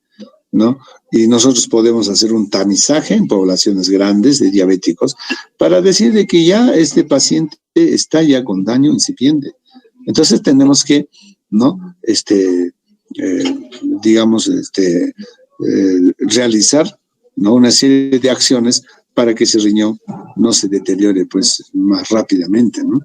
¿no? Y nosotros podemos hacer un tamizaje en poblaciones grandes de diabéticos para decir de que ya este paciente está ya con daño incipiente. Entonces tenemos que, ¿no? Realizar, ¿no? Una serie de acciones para que ese riñón no se deteriore pues más rápidamente, ¿no?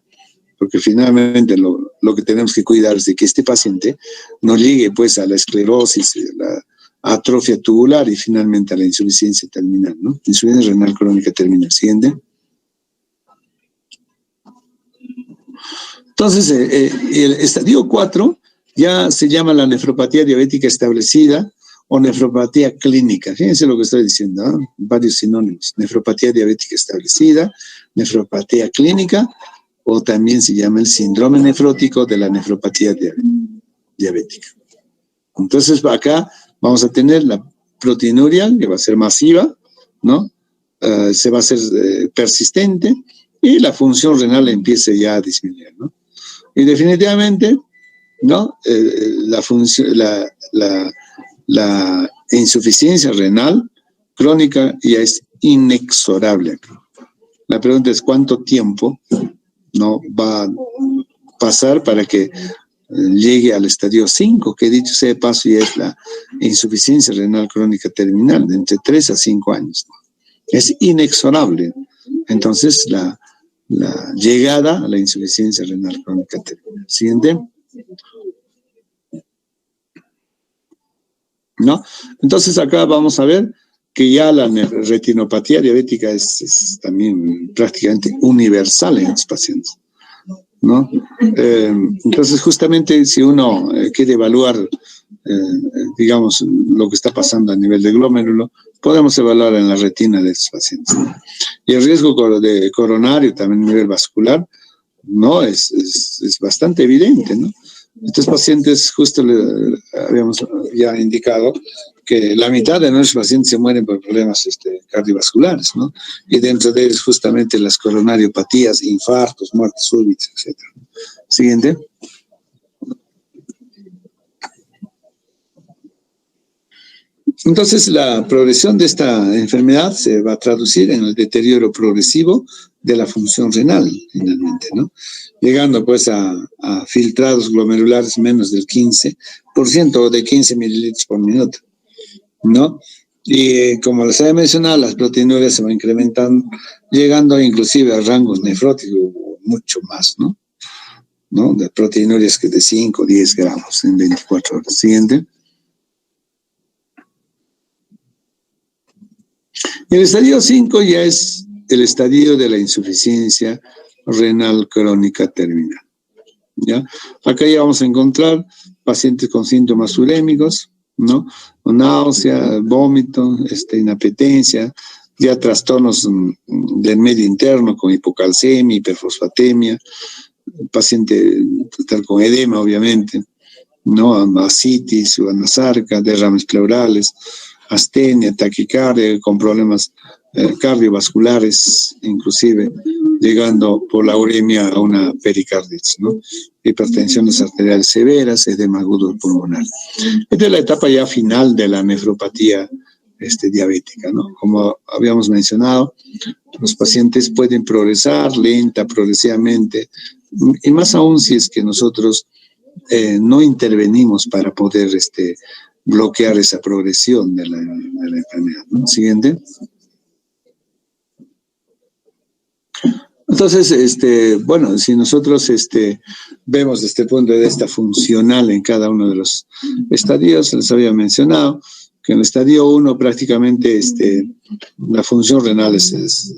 Porque finalmente lo que tenemos que cuidar es de que este paciente no llegue pues a la esclerosis, la atrofia tubular y finalmente a la insuficiencia terminal, ¿no? Insuficiencia renal crónica terminal. Siguiente. Entonces, el estadio 4 ya se llama la nefropatía diabética establecida o nefropatía clínica. Fíjense lo que estoy diciendo, ¿no? Varios sinónimos. Nefropatía diabética establecida, nefropatía clínica, o también se llama el síndrome nefrótico de la nefropatía diabética. Entonces, acá vamos a tener la proteinuria, que va a ser masiva, ¿no? Se va a hacer persistente y la función renal empieza ya a disminuir, ¿no? Y definitivamente, ¿no? La insuficiencia renal crónica ya es inexorable. La pregunta es cuánto tiempo no va a pasar para que llegue al estadio 5, que dicho sea de paso ya es la insuficiencia renal crónica terminal, de entre 3 a 5 años. Es inexorable. Entonces, la llegada a la insuficiencia renal crónica terminal. Siguiente. ¿No? Entonces, acá vamos a ver que ya la retinopatía diabética es también prácticamente universal en estos pacientes. ¿no? Entonces, justamente si uno quiere evaluar, digamos, lo que está pasando a nivel de glómerulo, podemos evaluar en la retina de estos pacientes, ¿no? Y el riesgo de coronario, también a nivel vascular, no es bastante evidente, ¿no? Estos pacientes, justo le habíamos ya indicado que la mitad de nuestros pacientes se mueren por problemas cardiovasculares, ¿no? Y dentro de ellos justamente las coronariopatías, infartos, muertes súbitas, etc. Siguiente. Entonces, la progresión de esta enfermedad se va a traducir en el deterioro progresivo de la función renal, finalmente, ¿no? Llegando pues a filtrados glomerulares menos del 15% o de 15 mililitros por minuto, ¿no? Y como les había mencionado, las proteinurias se van incrementando, llegando inclusive a rangos nefróticos mucho más, ¿no? De proteinurias que de 5 o 10 gramos en 24 horas. Siguiente. El estadio 5 ya es el estadio de la insuficiencia renal crónica terminal, ¿ya? Acá ya vamos a encontrar pacientes con síntomas urémicos, ¿no? Náusea, vómito, inapetencia, ya trastornos del medio interno con hipocalcemia, hiperfosfatemia, paciente total con edema, obviamente, ¿no? Ascitis, anasarca, derrames pleurales, astenia, taquicardia, con problemas cardiovasculares, inclusive llegando por la uremia a una pericarditis, ¿no? Hipertensiones arteriales severas, edema agudo pulmonar. Esta es la etapa ya final de la nefropatía diabética, ¿no? Como habíamos mencionado, los pacientes pueden progresar lenta, progresivamente, y más aún si es que nosotros no intervenimos para poder bloquear esa progresión de la enfermedad, ¿no? Siguiente. Entonces, bueno, si nosotros vemos desde este punto de vista funcional en cada uno de los estadios, les había mencionado que en el estadio 1 prácticamente la función renal es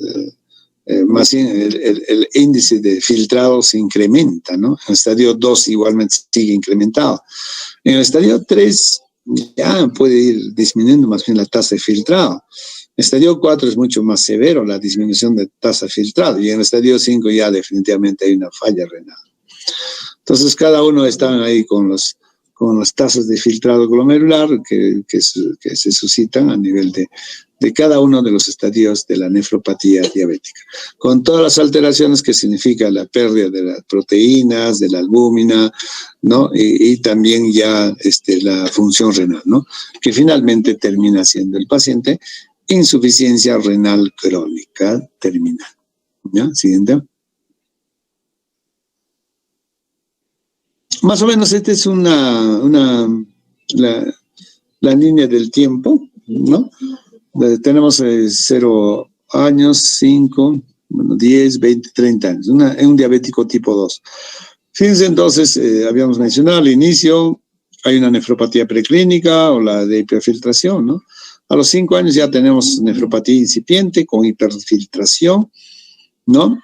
más bien el índice de filtrado se incrementa, ¿no? En el estadio 2 igualmente sigue incrementado. En el estadio 3 ya puede ir disminuyendo más bien la tasa de filtrado. En el estadio 4 es mucho más severo la disminución de tasa de filtrado y en el estadio 5 ya definitivamente hay una falla renal. Entonces cada uno está ahí con las tasas de filtrado glomerular que se suscitan a nivel de cada uno de los estadios de la nefropatía diabética, con todas las alteraciones que significa la pérdida de las proteínas, de la albúmina, ¿no? Y también ya la función renal, ¿no? Que finalmente termina siendo el paciente insuficiencia renal crónica terminal. ¿Ya? Siguiente. Más o menos esta es la línea del tiempo, ¿no? Tenemos 0 años, 5, 10, 20, 30 años, un diabético tipo 2. Fíjense entonces, habíamos mencionado al inicio, hay una nefropatía preclínica o la de hiperfiltración, ¿no? A los 5 años ya tenemos nefropatía incipiente con hiperfiltración, ¿no?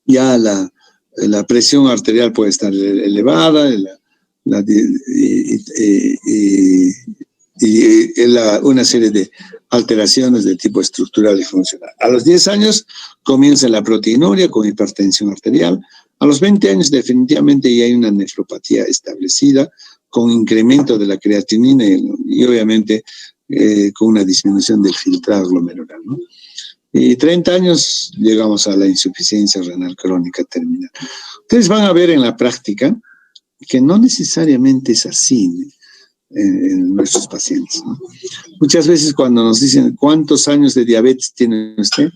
Ya la presión arterial puede estar elevada, una serie de alteraciones de tipo estructural y funcional. A los 10 años comienza la proteinuria con hipertensión arterial. A los 20 años definitivamente ya hay una nefropatía establecida con incremento de la creatinina y obviamente con una disminución del filtrado glomerular, ¿no? Y 30 años llegamos a la insuficiencia renal crónica terminal. Ustedes van a ver en la práctica que no necesariamente es así en nuestros pacientes, ¿no? Muchas veces cuando nos dicen cuántos años de diabetes tiene usted,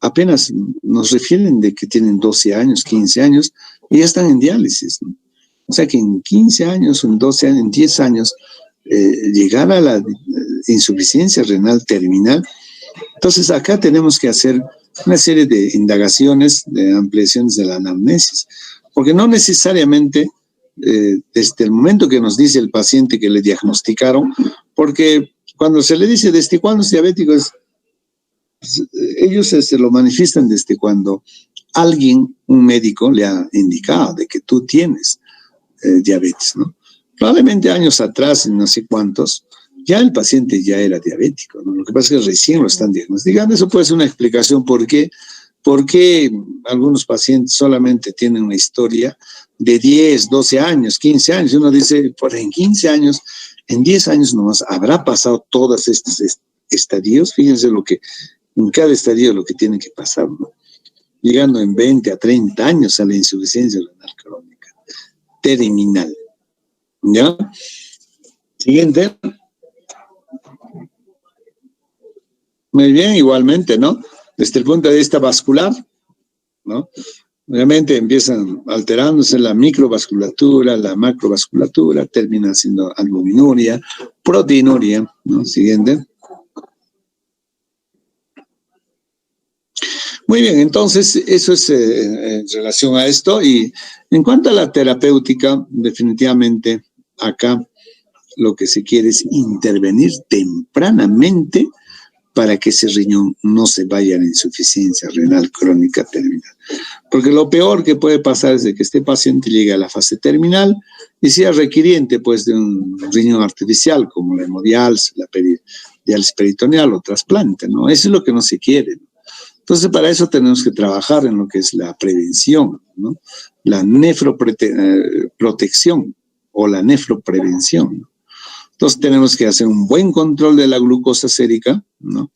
apenas nos refieren de que tienen 12 años, 15 años y ya están en diálisis, ¿no? O sea que en 15 años, en 12 años, en 10 años, llegar a la insuficiencia renal terminal. Entonces acá tenemos que hacer una serie de indagaciones, de ampliaciones de la anamnesis, porque no necesariamente desde el momento que nos dice el paciente que le diagnosticaron, porque cuando se le dice desde cuándo es diabético, ellos se lo manifiestan desde cuando alguien, un médico, le ha indicado de que tú tienes diabetes, ¿no? Probablemente años atrás, no sé cuántos, ya el paciente ya era diabético, ¿no? Lo que pasa es que recién lo están diagnosticando. Eso puede ser una explicación por qué algunos pacientes solamente tienen una historia de 10, 12 años, 15 años. Y uno dice, pues en 15 años, en 10 años nomás, habrá pasado todos estos estadios. Fíjense en cada estadio lo que tiene que pasar, ¿no? Llegando en 20 a 30 años a la insuficiencia renal crónica terminal. ¿Ya? Siguiente. Muy bien, igualmente, ¿no? Desde el punto de vista vascular, ¿no? Obviamente empiezan alterándose la microvasculatura, la macrovasculatura, termina siendo albuminuria, proteinuria, ¿no? Siguiente. Muy bien, entonces eso es en relación a esto. Y en cuanto a la terapéutica, definitivamente acá lo que se quiere es intervenir tempranamente para que ese riñón no se vaya a la insuficiencia renal crónica terminal. Porque lo peor que puede pasar es de que este paciente llegue a la fase terminal y sea requiriente pues de un riñón artificial como la hemodiálisis, la diálisis peritoneal o trasplante, ¿no? Eso es lo que no se quiere, ¿no? Entonces, para eso tenemos que trabajar en lo que es la prevención, ¿no? La nefroprotección o la nefroprevención, ¿no? Entonces, tenemos que hacer un buen control de la glucosa sérica, ¿no?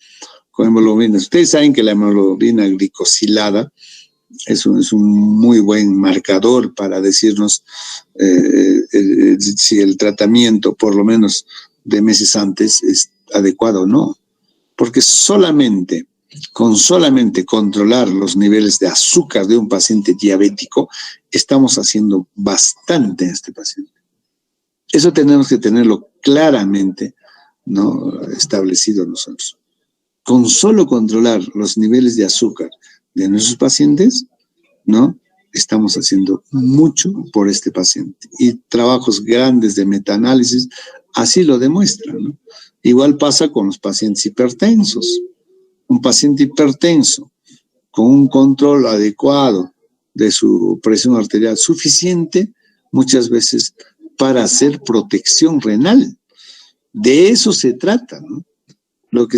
Con hemoglobina. Ustedes saben que la hemoglobina glicosilada es un muy buen marcador para decirnos si el tratamiento, por lo menos de meses antes, es adecuado o no. Porque con solamente controlar los niveles de azúcar de un paciente diabético, estamos haciendo bastante en este paciente. Eso tenemos que tenerlo claramente, ¿no?, establecido nosotros. Con solo controlar los niveles de azúcar de nuestros pacientes, ¿no?, estamos haciendo mucho por este paciente. Y trabajos grandes de metaanálisis así lo demuestran, ¿no? Igual pasa con los pacientes hipertensos. Un paciente hipertenso con un control adecuado de su presión arterial suficiente, muchas veces para hacer protección renal. De eso se trata, ¿no? ¿No? O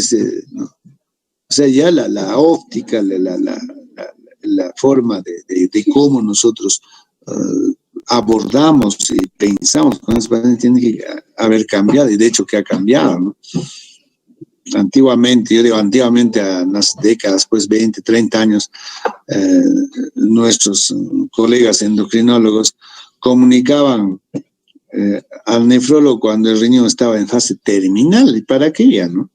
sea, ya la óptica, la forma de cómo nosotros abordamos y pensamos con los pacientes tiene que haber cambiado, y de hecho que ha cambiado, ¿no? Antiguamente, yo digo antiguamente, a unas décadas, pues 20, 30 años, nuestros colegas endocrinólogos comunicaban al nefrólogo cuando el riñón estaba en fase terminal. ¿Y para qué ya, no?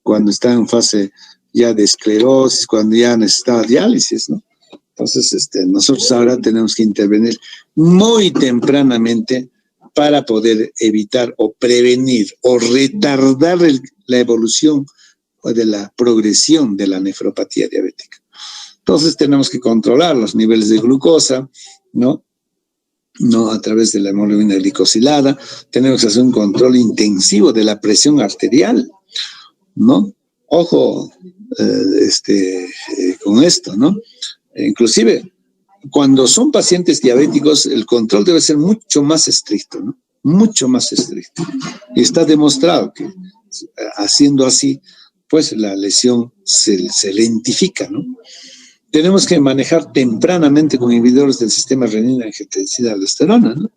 Cuando está en fase ya de esclerosis, cuando ya necesitaba diálisis, ¿no? Entonces, nosotros ahora tenemos que intervenir muy tempranamente para poder evitar o prevenir o retardar la evolución o de la progresión de la nefropatía diabética. Entonces tenemos que controlar los niveles de glucosa, ¿no? A través de la hemoglobina glicosilada. Tenemos que hacer un control intensivo de la presión arterial, ¿no? Ojo con esto, ¿no? Inclusive, cuando son pacientes diabéticos, el control debe ser mucho más estricto, ¿no? Mucho más estricto. Y está demostrado que haciendo así, pues la lesión se lentifica, ¿no? Tenemos que manejar tempranamente con inhibidores del sistema renina-angiotensina-aldosterona, ¿no?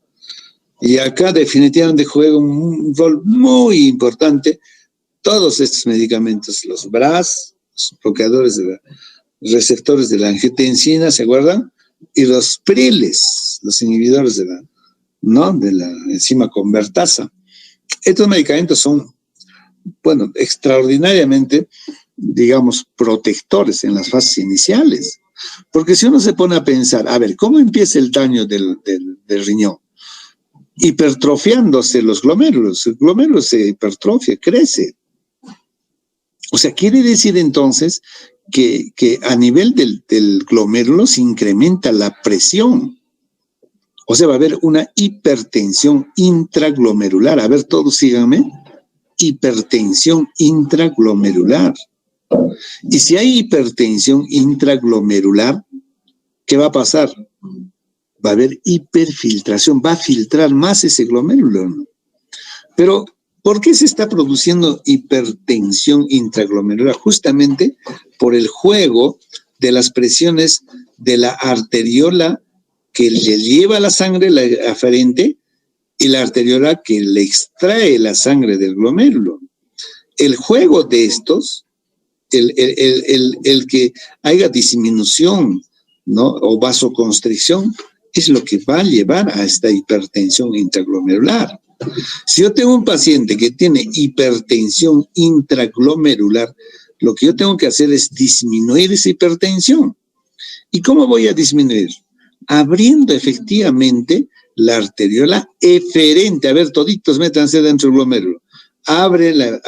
Y acá definitivamente juega un rol muy importante todos estos medicamentos, los BRAS, los bloqueadores de receptores de la angiotensina, ¿se acuerdan? Y los priles, los inhibidores de la enzima convertasa. Estos medicamentos son, bueno, extraordinariamente, digamos, protectores en las fases iniciales. Porque si uno se pone a pensar, a ver, ¿cómo empieza el daño del riñón? Hipertrofiándose los glomérulos. El glomérulo se hipertrofia, crece. O sea, quiere decir entonces que a nivel del glomérulo se incrementa la presión. O sea, va a haber una hipertensión intraglomerular. A ver, todos síganme. Hipertensión intraglomerular. Y si hay hipertensión intraglomerular, ¿qué va a pasar? Va a haber hiperfiltración, va a filtrar más ese glomérulo, ¿no? Pero, ¿por qué se está produciendo hipertensión intraglomerular? Justamente por el juego de las presiones de la arteriola que le lleva la sangre, la aferente, y la arteriola que le extrae la sangre del glomérulo. El juego de estos, el que haya disminución, ¿no? O vasoconstricción, es lo que va a llevar a esta hipertensión intraglomerular. Si yo tengo un paciente que tiene hipertensión intraglomerular, lo que yo tengo que hacer es disminuir esa hipertensión. ¿Y cómo voy a disminuir? Abriendo efectivamente la arteriola eferente. A ver, toditos métanse dentro del glomérulo. Abre la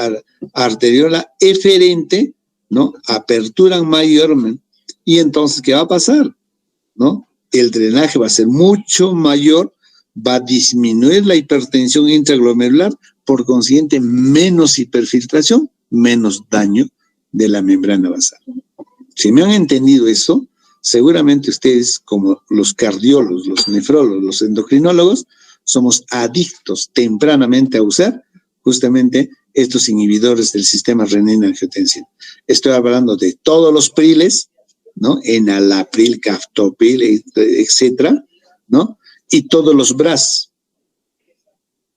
arteriola eferente, ¿no? Aperturan mayormente. Y entonces, ¿qué va a pasar? ¿No? El drenaje va a ser mucho mayor, va a disminuir la hipertensión intraglomerular, por consiguiente, menos hiperfiltración, menos daño de la membrana basal. Si me han entendido eso, seguramente ustedes, como los cardiólogos, los nefrólogos, los endocrinólogos, somos adictos tempranamente a usar justamente estos inhibidores del sistema renina-angiotensina. Estoy hablando de todos los priles, ¿no? Enalapril, captopril, etcétera, ¿no? Y todos los BRAS,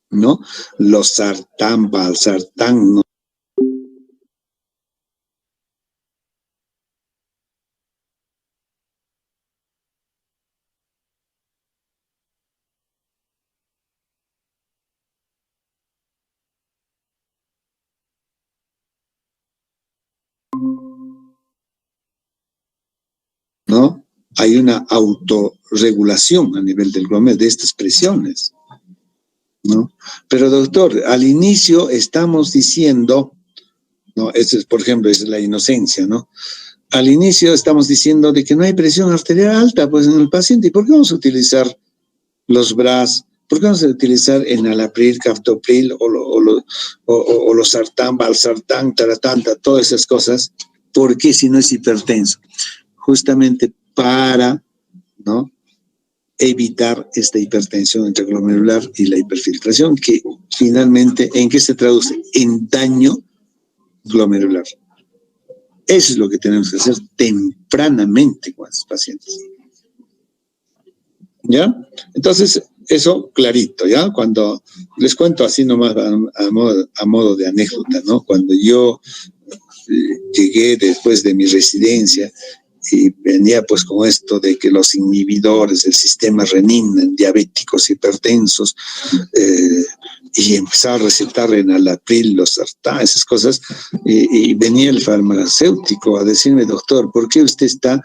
¿no? Los sartán, valsartán, ¿no? ¿No? Hay una autorregulación a nivel del glomérulo de estas presiones, ¿no? Pero doctor, al inicio estamos diciendo, ¿no? Eso es, por ejemplo, es la inocencia, ¿no? Al inicio estamos diciendo de que no hay presión arterial alta, pues en el paciente. ¿Y por qué vamos a utilizar los BRAS? ¿Por qué vamos a utilizar enalapril, captopril o los sartán, valsartán, taratanta, todas esas cosas? ¿Por qué si no es hipertenso? Justamente para, ¿no?, evitar esta hipertensión intraglomerular y la hiperfiltración, que finalmente, ¿en qué se traduce? En daño glomerular. Eso es lo que tenemos que hacer tempranamente con los pacientes. ¿Ya? Entonces, eso clarito, ¿ya? Cuando les cuento así nomás a modo de anécdota, ¿no? Cuando yo llegué después de mi residencia y venía pues con esto de que los inhibidores del sistema renina en diabéticos hipertensos, y empezaba a recetar enalapril, los sartán, esas cosas, y venía el farmacéutico a decirme, doctor, ¿por qué usted está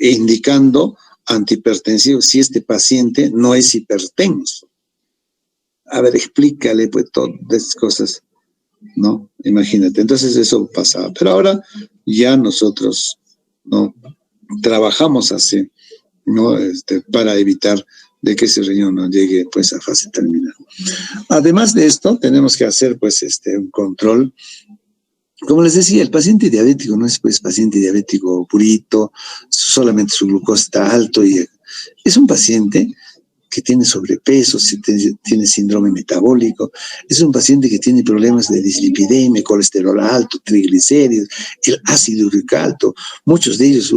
indicando antihipertensivo si este paciente no es hipertenso? A ver, explícale pues todas esas cosas, ¿no? Imagínate, entonces eso pasaba. Pero ahora ya nosotros, ¿no?, trabajamos así, ¿no? Para evitar de que ese riñón no llegue pues a fase terminal. Además de esto, tenemos que hacer pues un control. Como les decía, el paciente diabético no es pues paciente diabético purito, solamente su glucosa está alto, y es un paciente que tiene sobrepeso, tiene síndrome metabólico, es un paciente que tiene problemas de dislipidemia, colesterol alto, triglicéridos, el ácido úrico alto, muchos de ellos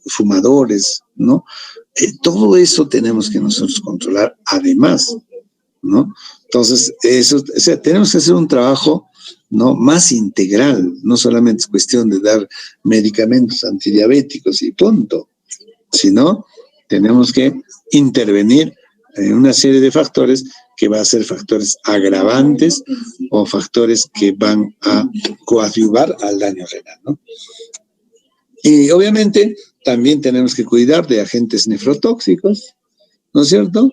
fumadores, ¿no? Todo eso tenemos que nosotros controlar además, ¿no? Entonces, eso, o sea, tenemos que hacer un trabajo, ¿no?, más integral, no solamente es cuestión de dar medicamentos antidiabéticos y punto, sino tenemos que intervenir en una serie de factores que van a ser factores agravantes o factores que van a coadyuvar al daño renal, ¿no? Y obviamente también tenemos que cuidar de agentes nefrotóxicos, ¿no es cierto?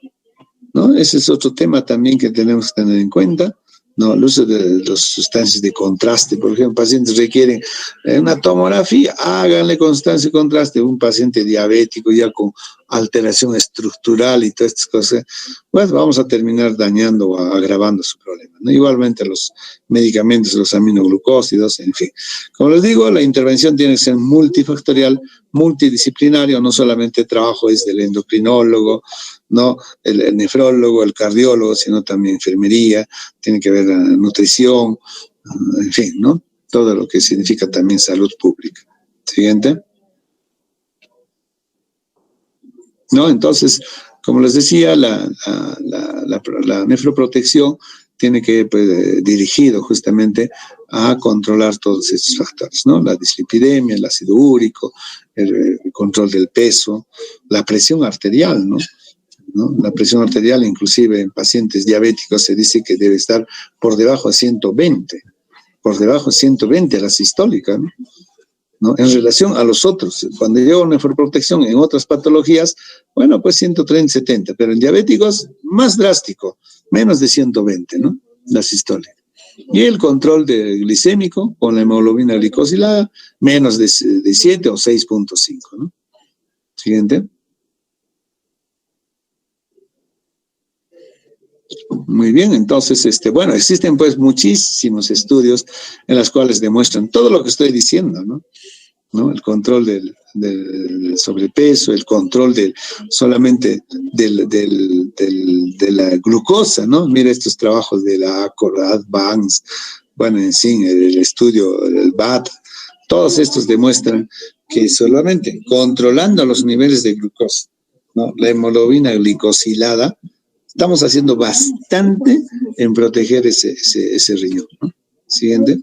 ¿No? Ese es otro tema también que tenemos que tener en cuenta, ¿no? El uso de las sustancias de contraste, por ejemplo, pacientes requieren una tomografía, háganle constancia de contraste. Un paciente diabético ya con alteración estructural y todas estas cosas, pues vamos a terminar dañando o agravando su problema, ¿no? Igualmente los medicamentos, los aminoglucósidos, en fin. Como les digo, la intervención tiene que ser multifactorial, multidisciplinario, no solamente trabajo es del endocrinólogo, ¿no? El nefrólogo, el cardiólogo, sino también enfermería, tiene que ver la nutrición, en fin, ¿no? Todo lo que significa también salud pública. Siguiente. ¿No? Entonces, como les decía, la nefroprotección tiene que ir pues, dirigido justamente a controlar todos estos factores, ¿no? La dislipidemia, el ácido úrico, el control del peso, la presión arterial, ¿no? La presión arterial, inclusive en pacientes diabéticos, se dice que debe estar por debajo de 120, por debajo de 120 la sistólica, ¿no? ¿No? En relación a los otros, cuando llega una nefroprotección en otras patologías, bueno, pues 130, 70, pero en diabéticos, más drástico, menos de 120, ¿no? La sistólica. Y el control glicémico con la hemoglobina glicosilada, menos de 7 o 6.5, ¿no? Siguiente. Muy bien, entonces, bueno, existen pues muchísimos estudios en los cuales demuestran todo lo que estoy diciendo, ¿no? El control del sobrepeso, el control solamente de la glucosa, ¿no? Mira estos trabajos de la ACOR, Advance, bueno, en sí, el estudio, el BAT, todos estos demuestran que solamente controlando los niveles de glucosa, ¿no? La hemoglobina glicosilada, estamos haciendo bastante en proteger ese riñón, ¿no? Siguiente.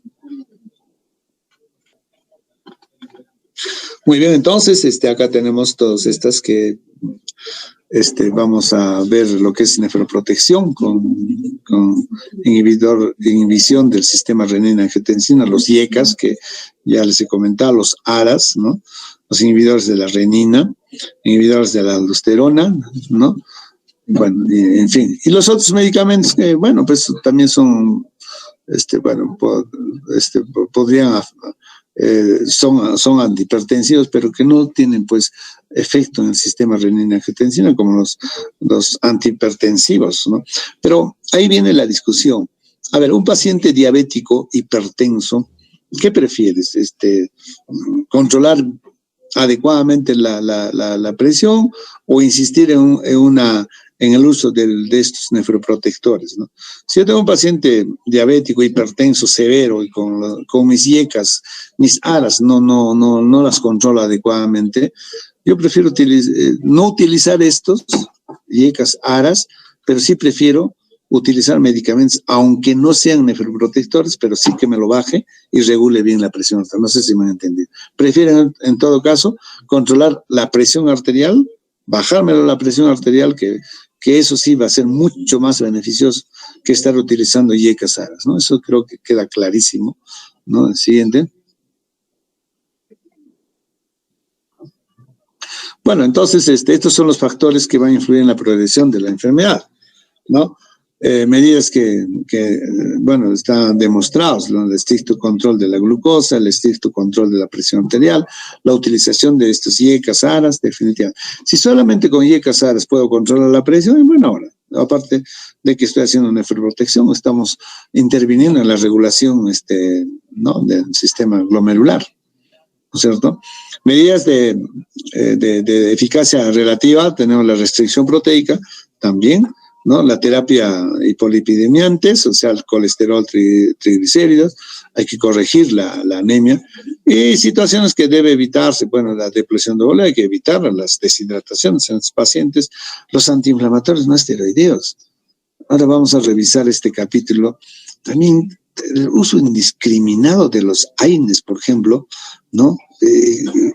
Muy bien, entonces, acá tenemos todas estas que vamos a ver lo que es nefroprotección con inhibición del sistema renina-angiotensina, los IECAS, que ya les he comentado, los ARAS, ¿no? Los inhibidores de la renina, inhibidores de la aldosterona, ¿no? Bueno, en fin. Y los otros medicamentos que, bueno, pues también son, podrían, son antihipertensivos, pero que no tienen, pues, efecto en el sistema renina-angiotensina como los antihipertensivos, ¿no? Pero ahí viene la discusión. A ver, un paciente diabético hipertenso, ¿qué prefieres? ¿Controlar adecuadamente la presión o insistir en el uso de estos nefroprotectores, ¿no? Si yo tengo un paciente diabético, hipertenso, severo, y con mis IECAS, mis ARAS, no las controlo adecuadamente, yo prefiero no utilizar estos IECAS, ARAS, pero sí prefiero utilizar medicamentos, aunque no sean nefroprotectores, pero sí que me lo baje y regule bien la presión arterial. No sé si me han entendido. Prefiero, en todo caso, controlar la presión arterial, bajármelo la presión arterial, que eso sí va a ser mucho más beneficioso que estar utilizando IECAS ARAS, ¿no? Eso creo que queda clarísimo, ¿no? El siguiente. Bueno, entonces, estos son los factores que van a influir en la progresión de la enfermedad, ¿no? Medidas que, bueno, están demostrados, ¿no? El estricto control de la glucosa, el estricto control de la presión arterial, la utilización de estos IECAS ARAS, definitivamente. Si solamente con IECAS ARAS puedo controlar la presión, en buena hora. Aparte de que estoy haciendo nefroprotección, estamos interviniendo en la regulación, ¿no? Del sistema glomerular, ¿no es cierto? Medidas de eficacia relativa, tenemos la restricción proteica también, ¿no? La terapia hipolipidemiantes, o sea, el colesterol, triglicéridos, hay que corregir la anemia. Y situaciones que debe evitarse, bueno, la depresión de bola hay que evitarla, las deshidrataciones en los pacientes, los antiinflamatorios no esteroideos. Ahora vamos a revisar este capítulo. También el uso indiscriminado de los AINES, por ejemplo, ¿no?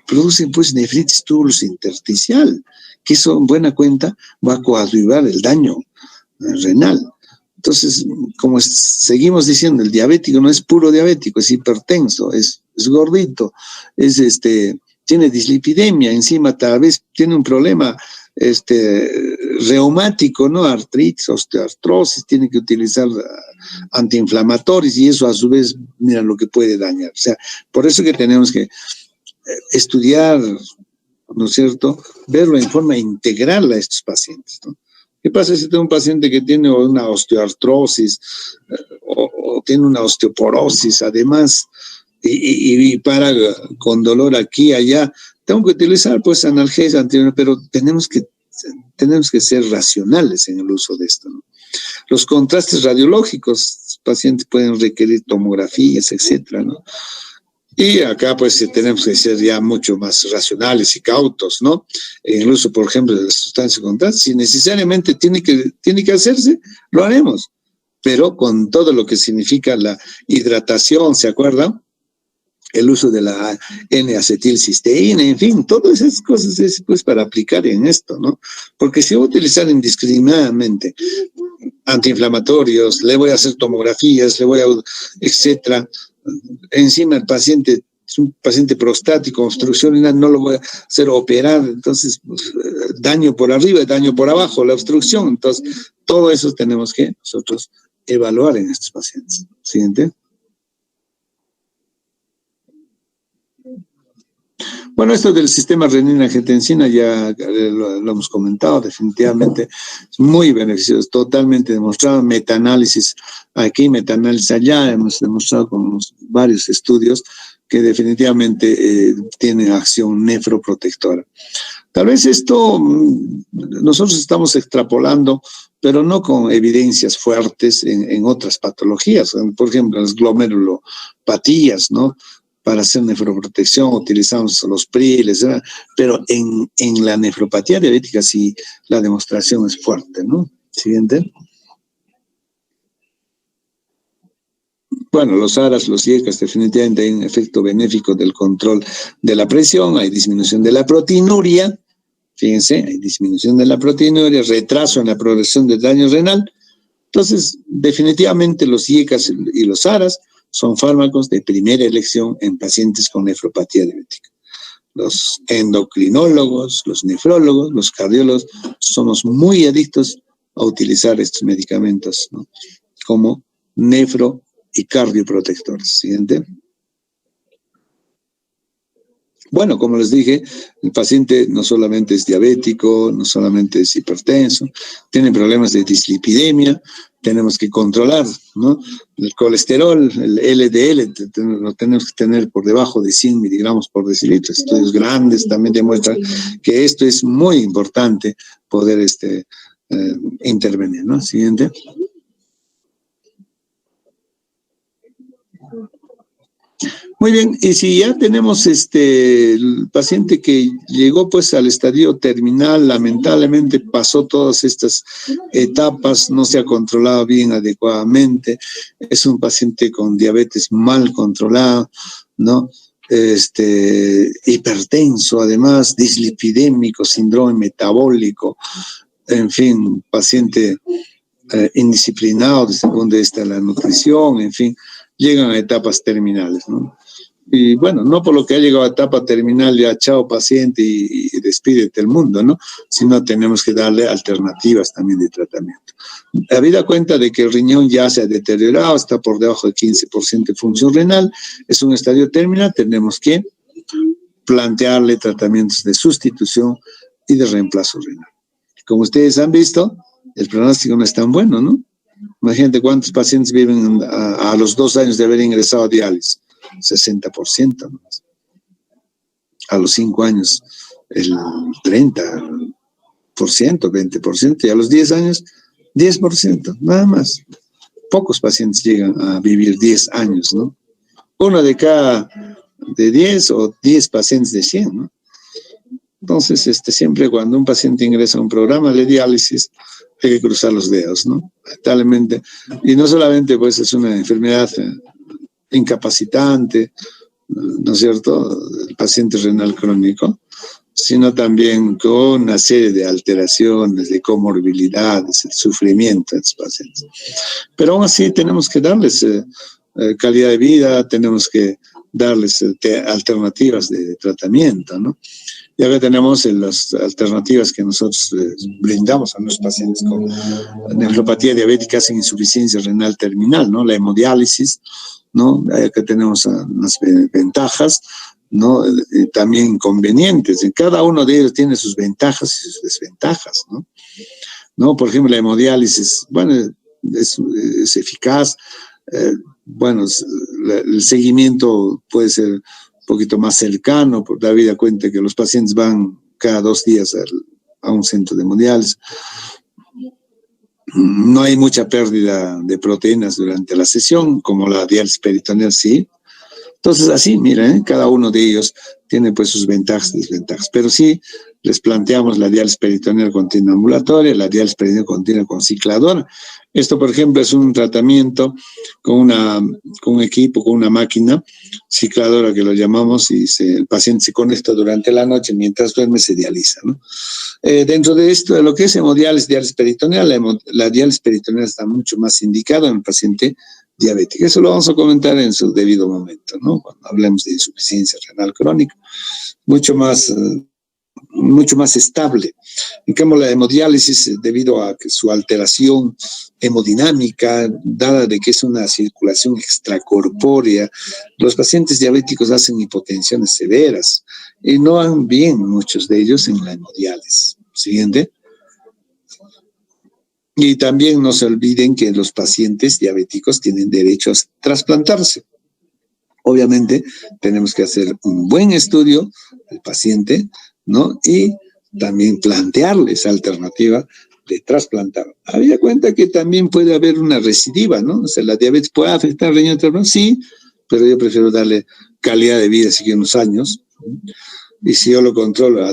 Producen pues nefritis tubulosa intersticial, que eso en buena cuenta va a coadyuvar el daño renal. Entonces, como seguimos diciendo, el diabético no es puro diabético, es hipertenso, es gordito, tiene dislipidemia, encima tal vez tiene un problema reumático, ¿no? Artritis, osteoartrosis, tiene que utilizar antiinflamatorios, y eso a su vez, mira lo que puede dañar. O sea, por eso que tenemos que estudiar, ¿no es cierto?, verlo en forma integral a estos pacientes, ¿no? ¿Qué pasa si tengo un paciente que tiene una osteoartrosis o tiene una osteoporosis, además, y para con dolor aquí y allá? Tengo que utilizar pues analgesia anterior, pero tenemos que ser racionales en el uso de esto, ¿no? Los contrastes radiológicos, los pacientes pueden requerir tomografías, etcétera, ¿no? Y acá pues tenemos que ser ya mucho más racionales y cautos, ¿no? En el uso, por ejemplo, de las sustancias contrastes, si necesariamente tiene que hacerse, lo haremos, pero con todo lo que significa la hidratación, ¿se acuerdan? El uso de la N-acetilcisteína, en fin, todas esas cosas es pues para aplicar en esto, ¿no? Porque si voy a utilizar indiscriminadamente antiinflamatorios, le voy a hacer tomografías, etcétera, encima el paciente es un paciente prostático, obstrucción renal, no lo voy a hacer operar, entonces pues, daño por arriba, daño por abajo, la obstrucción, entonces todo eso tenemos que nosotros evaluar en estos pacientes. Siguiente. Bueno, esto del sistema renina-angiotensina ya lo hemos comentado, definitivamente es muy beneficioso, totalmente demostrado, metaanálisis aquí, metaanálisis allá, hemos demostrado con varios estudios que definitivamente tiene acción nefroprotectora. Tal vez esto nosotros estamos extrapolando, pero no con evidencias fuertes en otras patologías, por ejemplo, las glomerulopatías, ¿no? Para hacer nefroprotección utilizamos los priles, ¿verdad? Pero en la nefropatía diabética sí la demostración es fuerte, ¿no? Siguiente. Bueno, los ARAS, los IECAS definitivamente hay un efecto benéfico del control de la presión, hay disminución de la proteinuria, fíjense, hay disminución de la proteinuria, retraso en la progresión del daño renal. Entonces, definitivamente los IECAS y los ARAS son fármacos de primera elección en pacientes con nefropatía diabética. Los endocrinólogos, los nefrólogos, los cardiólogos, somos muy adictos a utilizar estos medicamentos, ¿no? Como nefro y cardioprotectores. Siguiente. Bueno, como les dije, el paciente no solamente es diabético, no solamente es hipertenso, tiene problemas de dislipidemia, tenemos que controlar, ¿no? El colesterol, el LDL, lo tenemos que tener por debajo de 100 miligramos por decilitro. Estudios grandes también demuestran que esto es muy importante poder intervenir, ¿no? Siguiente. Muy bien, y si ya tenemos el paciente que llegó pues al estadio terminal, lamentablemente pasó todas estas etapas, no se ha controlado bien adecuadamente, es un paciente con diabetes mal controlado, ¿no? Hipertenso, además, dislipidémico, síndrome metabólico, en fin, paciente indisciplinado desde el punto de vista de la nutrición, en fin, llegan a etapas terminales, ¿no? Y bueno, no por lo que ha llegado a etapa terminal ya chao paciente y despídete del mundo, ¿no? Sino tenemos que darle alternativas también de tratamiento. Habida cuenta de que el riñón ya se ha deteriorado, está por debajo del 15% de función renal, es un estadio terminal, tenemos que plantearle tratamientos de sustitución y de reemplazo renal. Como ustedes han visto, el pronóstico no es tan bueno, ¿no? Imagínate cuántos pacientes viven a los 2 años de haber ingresado a diálisis. 60%, ¿no? A los 5 años el 30%, 20%, y a los 10 años 10%, nada más. Pocos pacientes llegan a vivir 10 años, ¿no? Uno de cada de 10 o 10 pacientes de 100, ¿no? Entonces, siempre cuando un paciente ingresa a un programa de diálisis, hay que cruzar los dedos, ¿no? Lamentablemente, y no solamente pues es una enfermedad incapacitante, ¿no es cierto?, el paciente renal crónico, sino también con una serie de alteraciones, de comorbilidades, el sufrimiento de los pacientes. Pero aún así tenemos que darles calidad de vida, tenemos que darles alternativas de tratamiento, ¿no? Y acá tenemos las alternativas que nosotros brindamos a nuestros pacientes con nefropatía diabética sin insuficiencia renal terminal, ¿no? La hemodiálisis, ¿no? Acá tenemos unas ventajas, ¿no? También inconvenientes. En cada uno de ellos tiene sus ventajas y sus desventajas, ¿no? ¿No? Por ejemplo, la hemodiálisis, bueno, es eficaz, bueno, el seguimiento puede ser un poquito más cercano, por dar vida cuenta que los pacientes van cada 2 días a un centro de hemodiálisis. No hay mucha pérdida de proteínas durante la sesión, como la diálisis peritoneal sí. Entonces, así, mira, cada uno de ellos tiene pues sus ventajas y desventajas. Pero sí, les planteamos la diálisis peritoneal continua ambulatoria, la diálisis peritoneal continua con cicladora. Esto, por ejemplo, es un tratamiento con un equipo, con una máquina cicladora que lo llamamos, y el paciente se conecta durante la noche, mientras duerme se dializa, ¿no? Dentro de esto, de lo que es hemodiálisis, diálisis peritoneal, la diálisis peritoneal está mucho más indicada en el paciente diabético. Eso lo vamos a comentar en su debido momento, ¿no? Cuando hablemos de insuficiencia renal crónica, mucho más estable. En cambio, la hemodiálisis, debido a que su alteración hemodinámica, dada de que es una circulación extracorpórea, los pacientes diabéticos hacen hipotensiones severas y no van bien muchos de ellos en la hemodiálisis. Siguiente. Y también no se olviden que los pacientes diabéticos tienen derecho a trasplantarse. Obviamente, tenemos que hacer un buen estudio del paciente, ¿no? Y también plantearle esa alternativa de trasplantar. Habida cuenta que también puede haber una recidiva, ¿no? O sea, la diabetes puede afectar al riñón trasplantado, sí, pero yo prefiero darle calidad de vida, así que unos años. Y si yo lo controlo